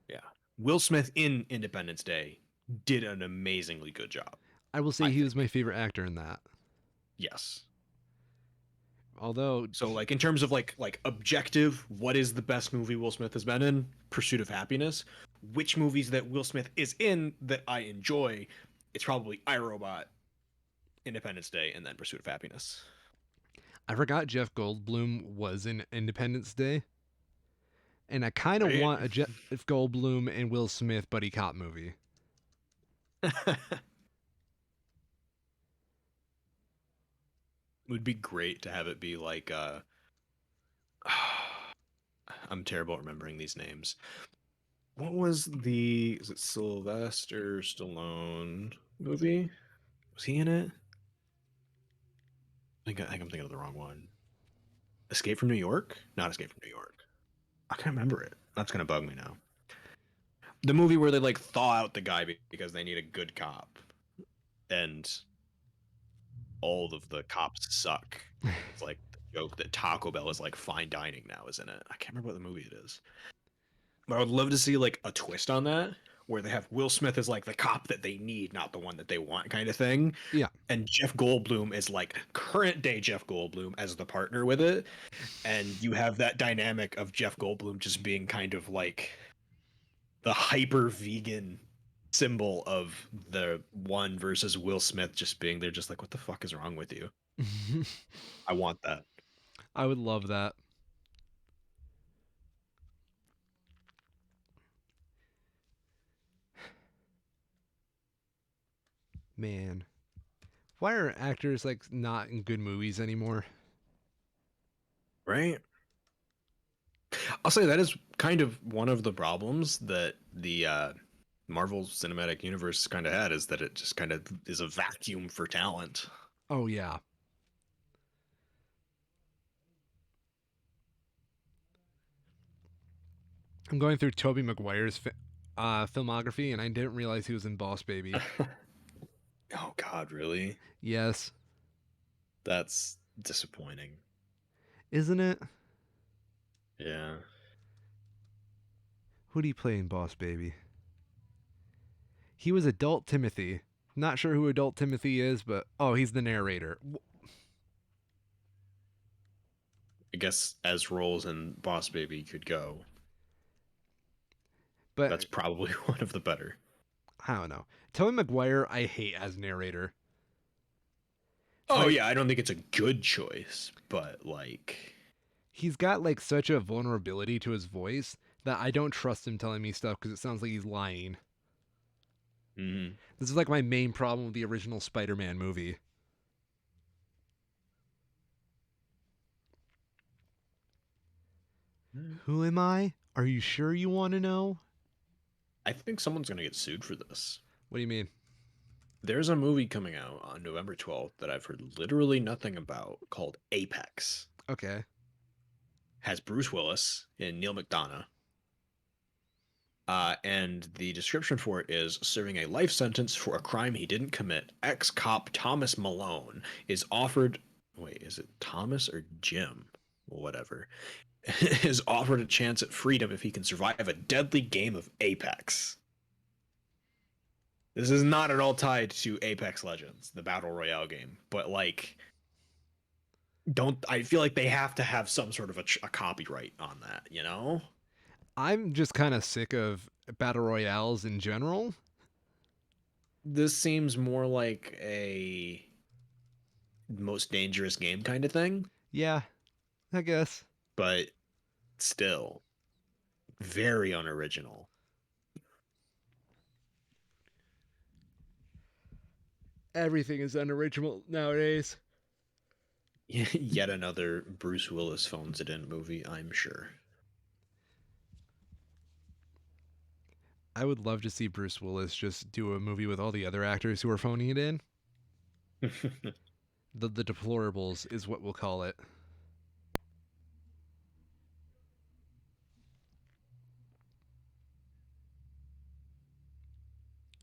Yeah. Will Smith in Independence Day did an amazingly good job, I will say I he was my think. favorite actor in that. Yes. Although, So like in terms of like objective, what is the best movie Will Smith has been in? Pursuit of Happiness. Which movies that Will Smith is in that I enjoy? It's probably iRobot, Independence Day, and then Pursuit of Happiness. I forgot Jeff Goldblum was in Independence Day, and I kind of Right? want a Jeff Goldblum and Will Smith buddy cop movie. Would be great to have it be like I'm terrible at remembering these names. What was the is it Sylvester Stallone movie? Was he in it? I think I'm thinking of the wrong one. Escape from New York? Not Escape from New York. I can't remember it. That's gonna bug me now. The movie where they like thaw out the guy because they need a good cop, and all of the cops suck. It's like the joke that Taco Bell is like fine dining now, isn't it? I can't remember what the movie it is. But I would love to see like a twist on that where they have Will Smith as like the cop that they need, not the one that they want, kind of thing. Yeah. And Jeff Goldblum is like current day Jeff Goldblum as the partner with it. And you have that dynamic of Jeff Goldblum just being kind of like the hyper vegan symbol of the one versus Will Smith just being there, just like, what the fuck is wrong with you? I want that. I would love that. Man, why are actors like not in good movies anymore? Right? I'll say that is kind of one of the problems that the Marvel Cinematic Universe kind of had is that it just kind of is a vacuum for talent. Oh yeah. I'm going through Tobey Maguire's filmography, and I didn't realize he was in Boss Baby. Oh God, really? Yes, That's disappointing. isn't it? Yeah. Who do you play in Boss Baby? He was Adult Timothy. Not sure who Adult Timothy is, but oh, he's the narrator. I guess as roles in Boss Baby could go, But that's probably one of the better. I don't know. Tobey Maguire, I hate as narrator. Oh Like yeah, I don't think it's a good choice, but like, he's got like such a vulnerability to his voice that I don't trust him telling me stuff because it sounds like he's lying. mhm. This is like my main problem with the original Spider-Man movie. Who am I? Are you sure you want to know? I think someone's gonna get sued for this. What do you mean? There's a movie coming out on November 12th that I've heard literally nothing about called Apex. Okay. Has Bruce Willis and Neil McDonough. And the description for it is serving a life sentence for a crime he didn't commit. Ex-cop Thomas Malone is offered. Wait, is it Thomas or Jim? Well, whatever. Is offered a chance at freedom if he can survive a deadly game of Apex. This is not at all tied to Apex Legends, the battle royale game, but like, don't I feel like they have to have some sort of a copyright on that, you know? I'm just kind of sick of battle royales in general. This seems more like a most dangerous game kind of thing, Yeah, I guess. but still very unoriginal. Everything is unoriginal nowadays. Yet another Bruce Willis phones it in movie, I'm sure. I would love to see Bruce Willis just do a movie with all the other actors who are phoning it in. The deplorables is what we'll call it.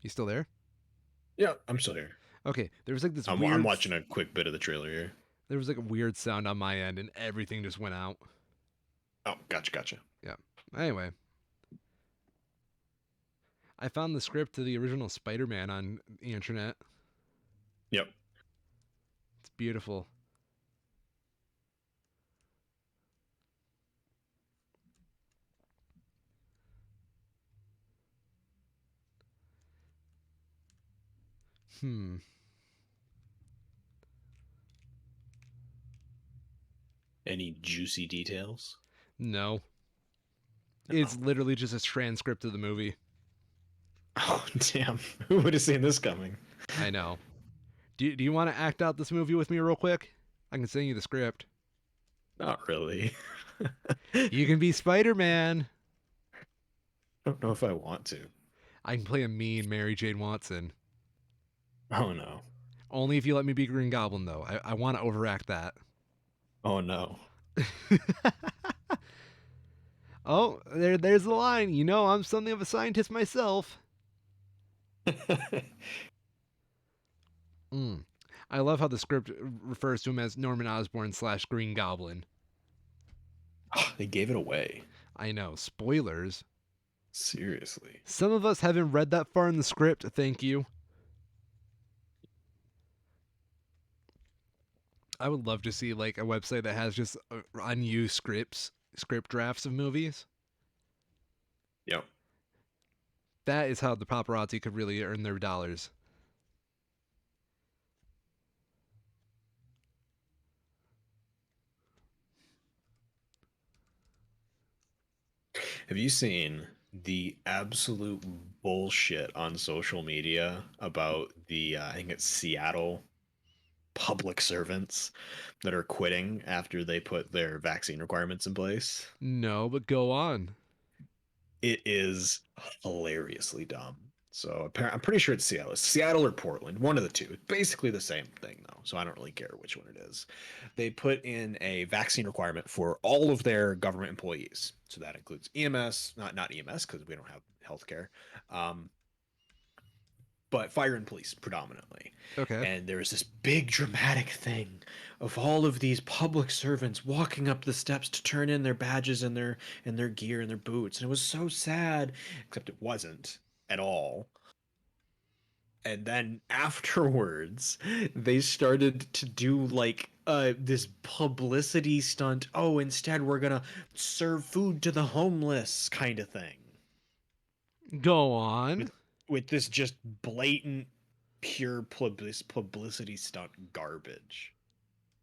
You still there? Yeah, I'm still here. Okay, there was like this I'm weird. watching a quick bit of the trailer here. There was like a weird sound on my end, and everything just went out. Oh, gotcha. Yeah. Anyway, I found the script to the original Spider-Man on the internet. Yep. It's beautiful. Hmm. Any juicy details? No. No. It's literally just a transcript of the movie. Oh, damn. Who would have seen this coming? I know. Do you want to act out this movie with me real quick? I can send you the script. Not really. You can be Spider-Man. I don't know if I want to. I can play a mean Mary Jane Watson. Oh, no. Only if you let me be Green Goblin, though. I want to overact that. Oh, no. Oh, there's the line. You know, I'm something of a scientist myself. Mm. I love how the script refers to him as Norman Osborn / Green Goblin. They gave it away. I know. Spoilers. Seriously. Some of us haven't read that far in the script, thank you. I would love to see like a website that has just unused script drafts of movies. Yep. That is how the paparazzi could really earn their dollars. Have you seen the absolute bullshit on social media about the, I think it's Seattle public servants that are quitting after they put their vaccine requirements in place? No, but go on. It is hilariously dumb. So I'm pretty sure it's Seattle or Portland, one of the two. It's basically the same thing though, so I don't really care which one it is. They put in a vaccine requirement for all of their government employees, so that includes EMS, not EMS because we don't have healthcare, um, but fire and police predominantly. Okay. And there was this big dramatic thing of all of these public servants walking up the steps to turn in their badges and their gear and their boots, and it was so sad, except it wasn't at all. And then afterwards, they started to do like this publicity stunt. Oh, instead we're gonna serve food to the homeless kind of thing. Go on. with with this just blatant pure publicity stunt garbage.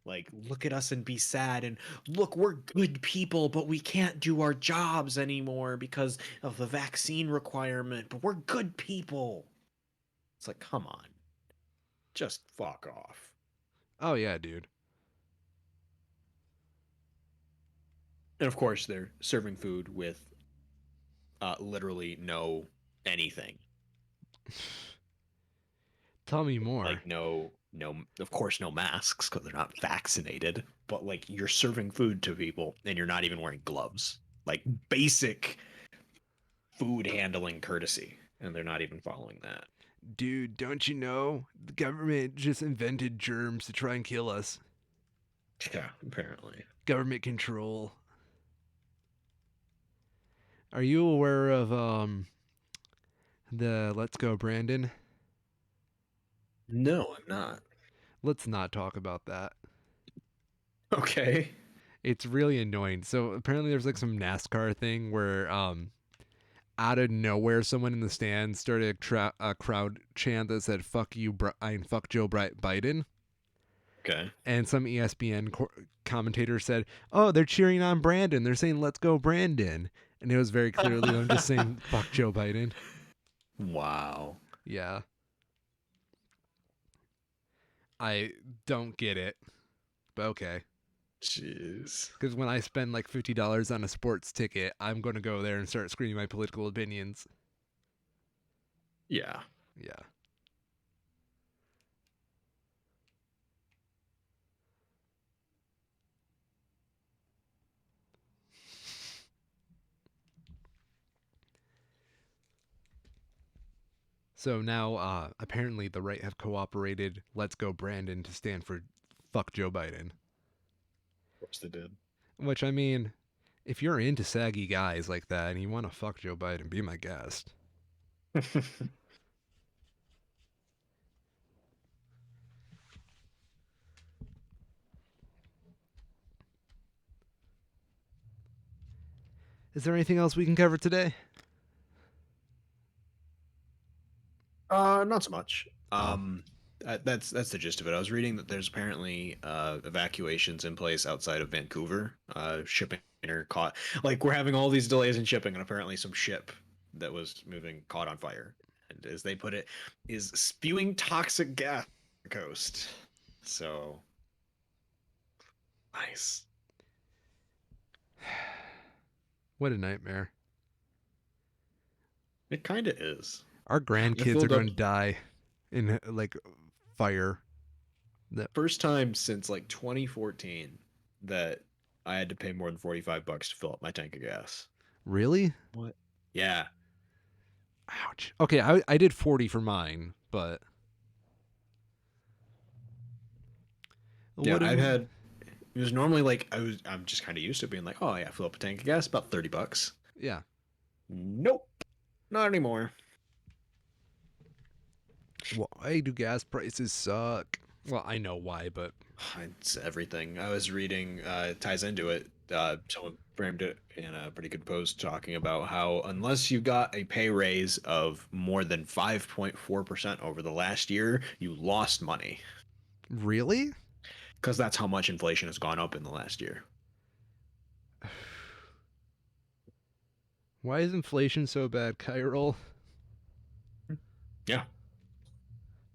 Like, look at us and be sad, and look, we're good people, but we can't do our jobs anymore because of the vaccine requirement, but we're good people. It's like, come on, just fuck off. Oh yeah, dude. And of course they're serving food with literally no anything. Tell me more. Like no, of course no masks because they're not vaccinated, but like you're serving food to people and you're not even wearing gloves, like basic food handling courtesy, and they're not even following that. Dude, don't you know? The government just invented germs to try and kill us. Yeah, apparently. Government control. Are you aware of the Let's Go Brandon? No, I'm not. Let's not talk about that. Okay. It's really annoying. So apparently there's like some NASCAR thing where out of nowhere someone in the stands started a crowd chant that said "fuck you, fuck Joe Biden." Okay. And some ESPN commentator said, "Oh, they're cheering on Brandon. They're saying let's go Brandon." And it was very clearly them just saying "fuck Joe Biden." Wow. Yeah. I don't get it, but okay. Jeez. Because when I spend like $50 on a sports ticket, I'm going to go there and start screaming my political opinions. Yeah. Yeah. So now, apparently, the right have cooperated. Let's go, Brandon, to stand for fuck Joe Biden. Of course they did. Which I mean, if you're into saggy guys like that and you want to fuck Joe Biden, be my guest. Is there anything else we can cover today? Not so much. Oh, That's the gist of it. I was reading that there's apparently evacuations in place outside of Vancouver. Shipping are caught. Like we're having all these delays in shipping, and apparently some ship that was moving caught on fire, and as they put it, is spewing toxic gas on the coast. So nice. what a nightmare. It kind of is. Our I grandkids are filled up going to die in like fire. That first time since like 2014 that I had to pay more than $45 to fill up my tank of gas. really? What? Yeah. Ouch. Okay, I did 40 for mine, but Yeah, what I've do had it was normally like I'm just kind of used to being like, oh yeah, fill up a tank of gas, about $30. yeah. Nope, not anymore. Why do gas prices suck? Well, I know why, but It's everything. I was reading it ties into it. Someone framed it in a pretty good post talking about how unless you got a pay raise of more than 5.4% over the last year, you lost money really? because that's how much inflation has gone up in the last year. Why is inflation so bad, Kyril? Yeah.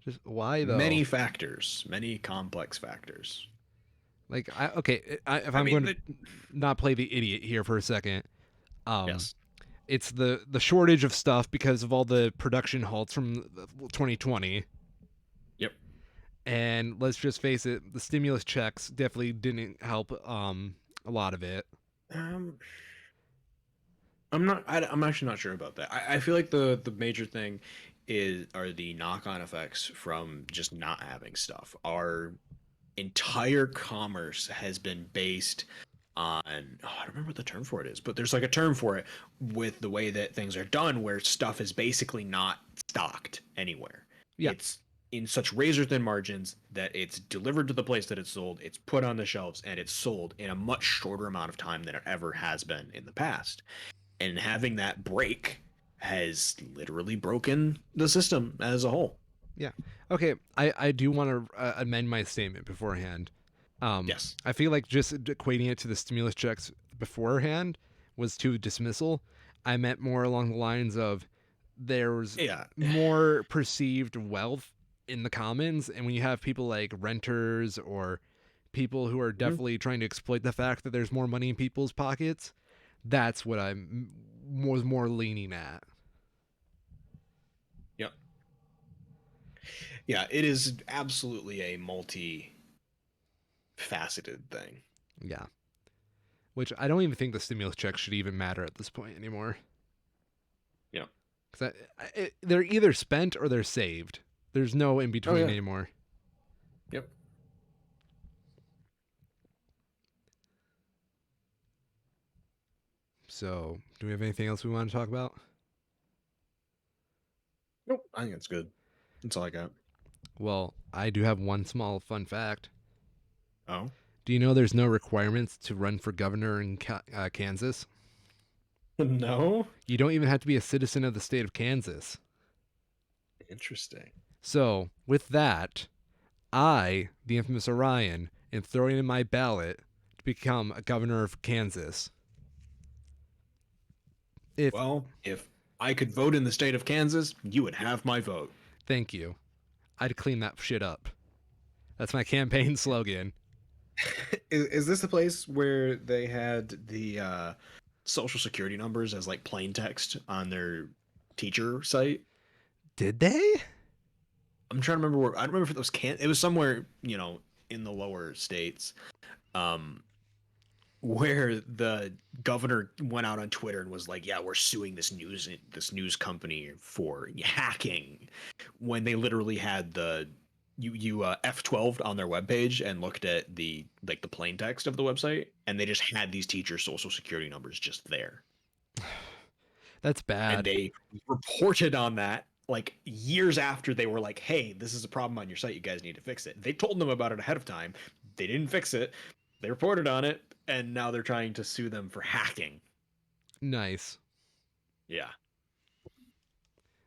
Just why though? Many factors, many complex factors. Like, if I I'm mean, going to not play the idiot here for a second, um, yes. it's the shortage of stuff because of all the production halts from 2020. Yep. And let's just face it, the stimulus checks definitely didn't help a lot of it. Um, I'm actually not sure about that. I feel like the major thing are the knock-on effects from just not having stuff. Our entire commerce has been based on I don't remember what the term for it is, but there's like a term for it with the way that things are done where stuff is basically not stocked anywhere. Yeah, It's in such razor thin margins that it's delivered to the place that it's sold, it's put on the shelves, and it's sold in a much shorter amount of time than it ever has been in the past. And having that break has literally broken the system as a whole. yeah. Okay, I do want to amend my statement beforehand. Yes. I feel like just equating it to the stimulus checks beforehand was too dismissal. I meant more along the lines of there's Yeah. more perceived wealth in the commons, and when you have people like renters or people who are Mhm. definitely trying to exploit the fact that there's more money in people's pockets, that's what I was more leaning at. Yep. Yeah, it is absolutely a multi-faceted thing. Yeah, which I don't even think the stimulus checks should even matter at this point anymore. Yep. Because they're either spent or they're saved. There's no in Oh between yeah. anymore. Yep. So, do we have anything else we want to talk about? Nope. I think it's good. That's all I got. Well, I do have one small fun fact. Oh. Do you know there's no requirements to run for governor in Kansas? No. You don't even have to be a citizen of the state of Kansas. Interesting. So, with that, I, the infamous Orion, am throwing in my ballot to become a governor of Kansas. If Well, if I could vote in the state of Kansas, you would have my vote. Thank you. I'd clean that shit up. That's my campaign slogan. Is this the place where they had the social security numbers as like plain text on their teacher site? Did they? I'm trying to remember where. I don't remember if it was It was somewhere in the lower states. Um, where the governor went out on Twitter and was like, "Yeah, we're suing this news company for hacking," when they literally had the you F12 on their webpage and looked at the plain text of the website, and they just had these teachers' social security numbers just there, That's and bad. they reported on that like years after they were like, "Hey, this is a problem on your site. You guys need to fix it." They told them about it ahead of time. They didn't fix it. They reported on it, and now they're trying to sue them for hacking. Nice. Yeah.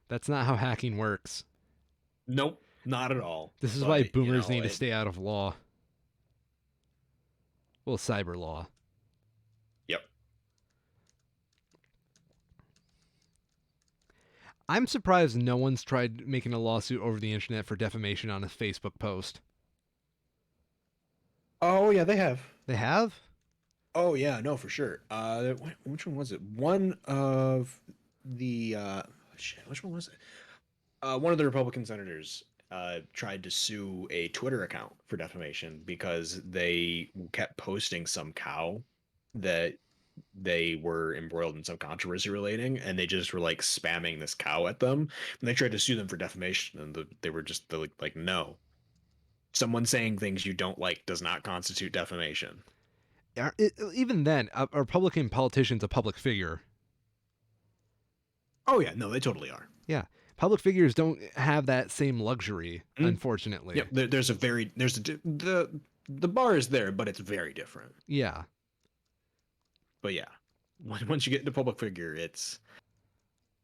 That's not how hacking works. Nope, not at all. This is why But boomers need to stay out of law. Well, cyber law. yep. I'm surprised no one's tried making a lawsuit over the internet for defamation on a Facebook post. Oh yeah, they have. They have? Oh yeah, no, for sure. Which one was it? One of the shit. Which one was it? One of the Republican senators tried to sue a Twitter account for defamation because they kept posting some cow that they were embroiled in some controversy relating, and they just were like spamming this cow at them. And they tried to sue them for defamation, and they were just like, no, someone saying things you don't like does not constitute defamation. Even then, a Republican politician's a public figure. Oh yeah, no, they totally are. Yeah. Public figures don't have that same luxury, Mm. unfortunately. Yeah, the bar is there, but it's very different. Yeah. But yeah, once you get into public figure, it's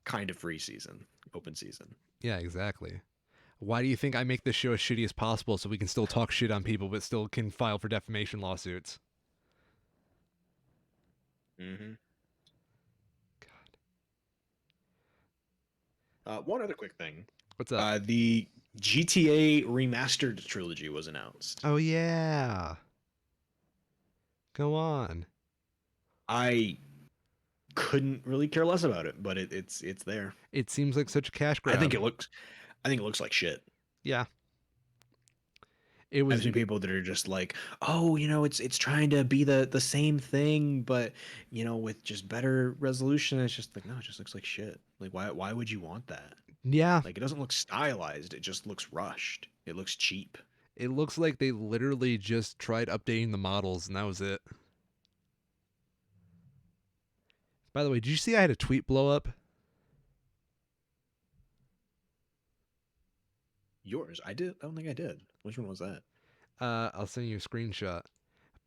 kind of free season, open season. Yeah, exactly. Why do you think I make this show as shitty as possible so we can still talk shit on people but still can file for defamation lawsuits? Mm-hmm. One other quick thing. What's up? The GTA remastered trilogy was announced. Oh, yeah. Go on. I couldn't really care less about it, but it's there. It seems like such a cash grab. I think it looks like shit. Yeah. It was. I've seen people that are just like, oh, it's trying to be the same thing, but with just better resolution. It's just like, no, it just looks like shit. Like, why would you want that? Yeah. Like, it doesn't look stylized. It just looks rushed. It looks cheap. It looks like they literally just tried updating the models and that was it. By the way, did you see I had a tweet blow up? Yours? I did. I don't think I did. Which one was that? I'll send you a screenshot.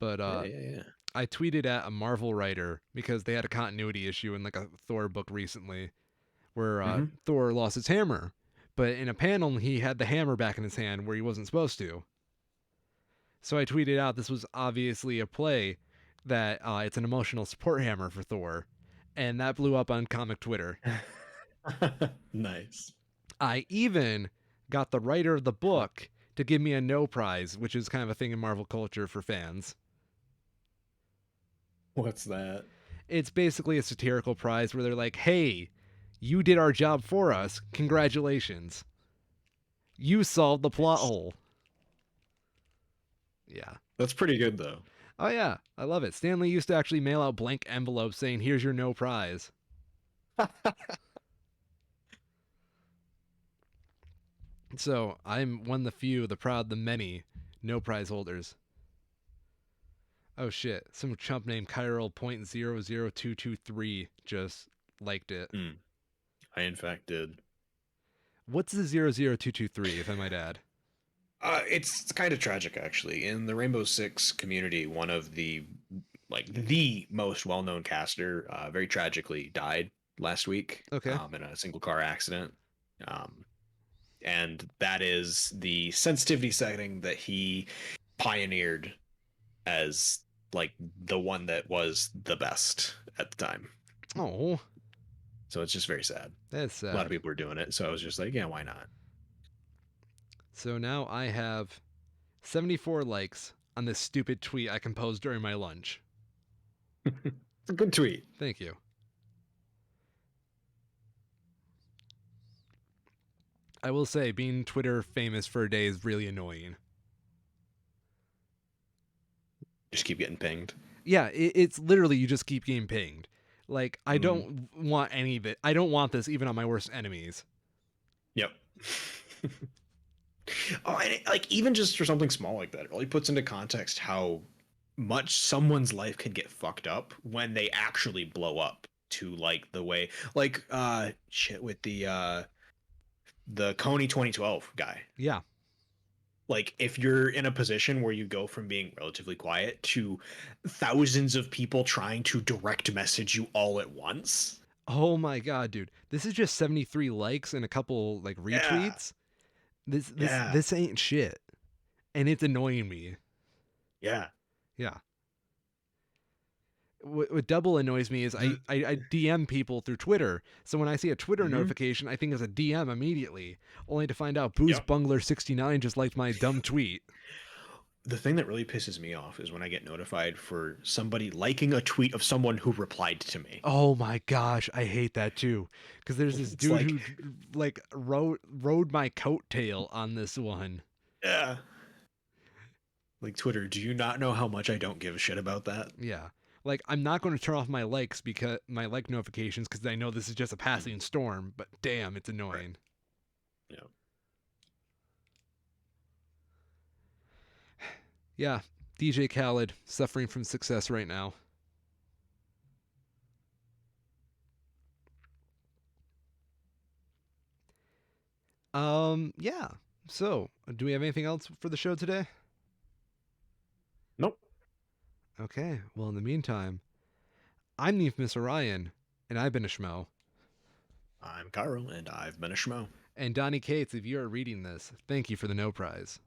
But Yeah. I tweeted at a Marvel writer because they had a continuity issue in like a Thor book recently where Thor lost his hammer. But in a panel, he had the hammer back in his hand where he wasn't supposed to. So I tweeted out this was obviously a play that it's an emotional support hammer for Thor. And that blew up on comic Twitter. Nice. I even got the writer of the book to give me a no prize, which is kind of a thing in Marvel culture for fans. What's that? It's basically a satirical prize where they're like, hey, you did our job for us. Congratulations. You solved the plot hole. Yeah. That's pretty good though. Oh, yeah. I love it. Stanley used to actually mail out blank envelopes saying, here's your no prize. So I'm one of the few, the proud, the many, no prize holders. Oh shit! Some chump named Chiral.00223 just liked it. I in fact did. What's the 00223, if I might add? It's kind of tragic actually. In the Rainbow Six community, one of the most well-known caster very tragically died last week. Okay. In a single car accident. And that is the sensitivity setting that he pioneered as like the one that was the best at the time. Oh, So it's just very sad. that's sad. A lot of people are doing it, so I was just like, yeah, why not? So now I have 74 likes on this stupid tweet I composed during my lunch. It's a good tweet. Thank you. I will say, being Twitter famous for a day is really annoying. Just keep getting pinged. Yeah, it's literally you just keep getting pinged. Like, I Mm, don't want any of it. I don't want this even on my worst enemies. yep. Oh, and like even just for something small like that, it really puts into context how much someone's life can get fucked up when they actually blow up to like the way like shit with the Coney 2012 guy. Yeah. Like if you're in a position where you go from being relatively quiet to thousands of people trying to direct message you all at once. Oh my god, dude. This is just 73 likes and a couple like Yeah. retweets. This this Yeah. this ain't shit. And it's annoying me. Yeah. Yeah. What double annoys me is The, I DM people through Twitter. So when I see a Twitter mhm. notification, I think it's a DM immediately, only to find out Booze Yep. Bungler 69 just liked my dumb tweet. The thing that really pisses me off is when I get notified for somebody liking a tweet of someone who replied to me. Oh my gosh, I hate that too. Because there's this It's dude like, who like rode my coattail on this one. yeah. Like Twitter, do you not know how much I don't give a shit about that? Yeah. Like I'm not going to turn off my likes because my like notifications because I know this is just a passing storm, but damn, it's Right. annoying. Yeah. Yeah, DJ Khaled suffering from success right now. Yeah. So, do we have anything else for the show today? Nope. Okay. Well, in the meantime, I'm the infamous Orion, and I've been a schmo. I'm Cairo, and I've been a schmo. And Donnie Cates, if you are reading this, thank you for the no prize.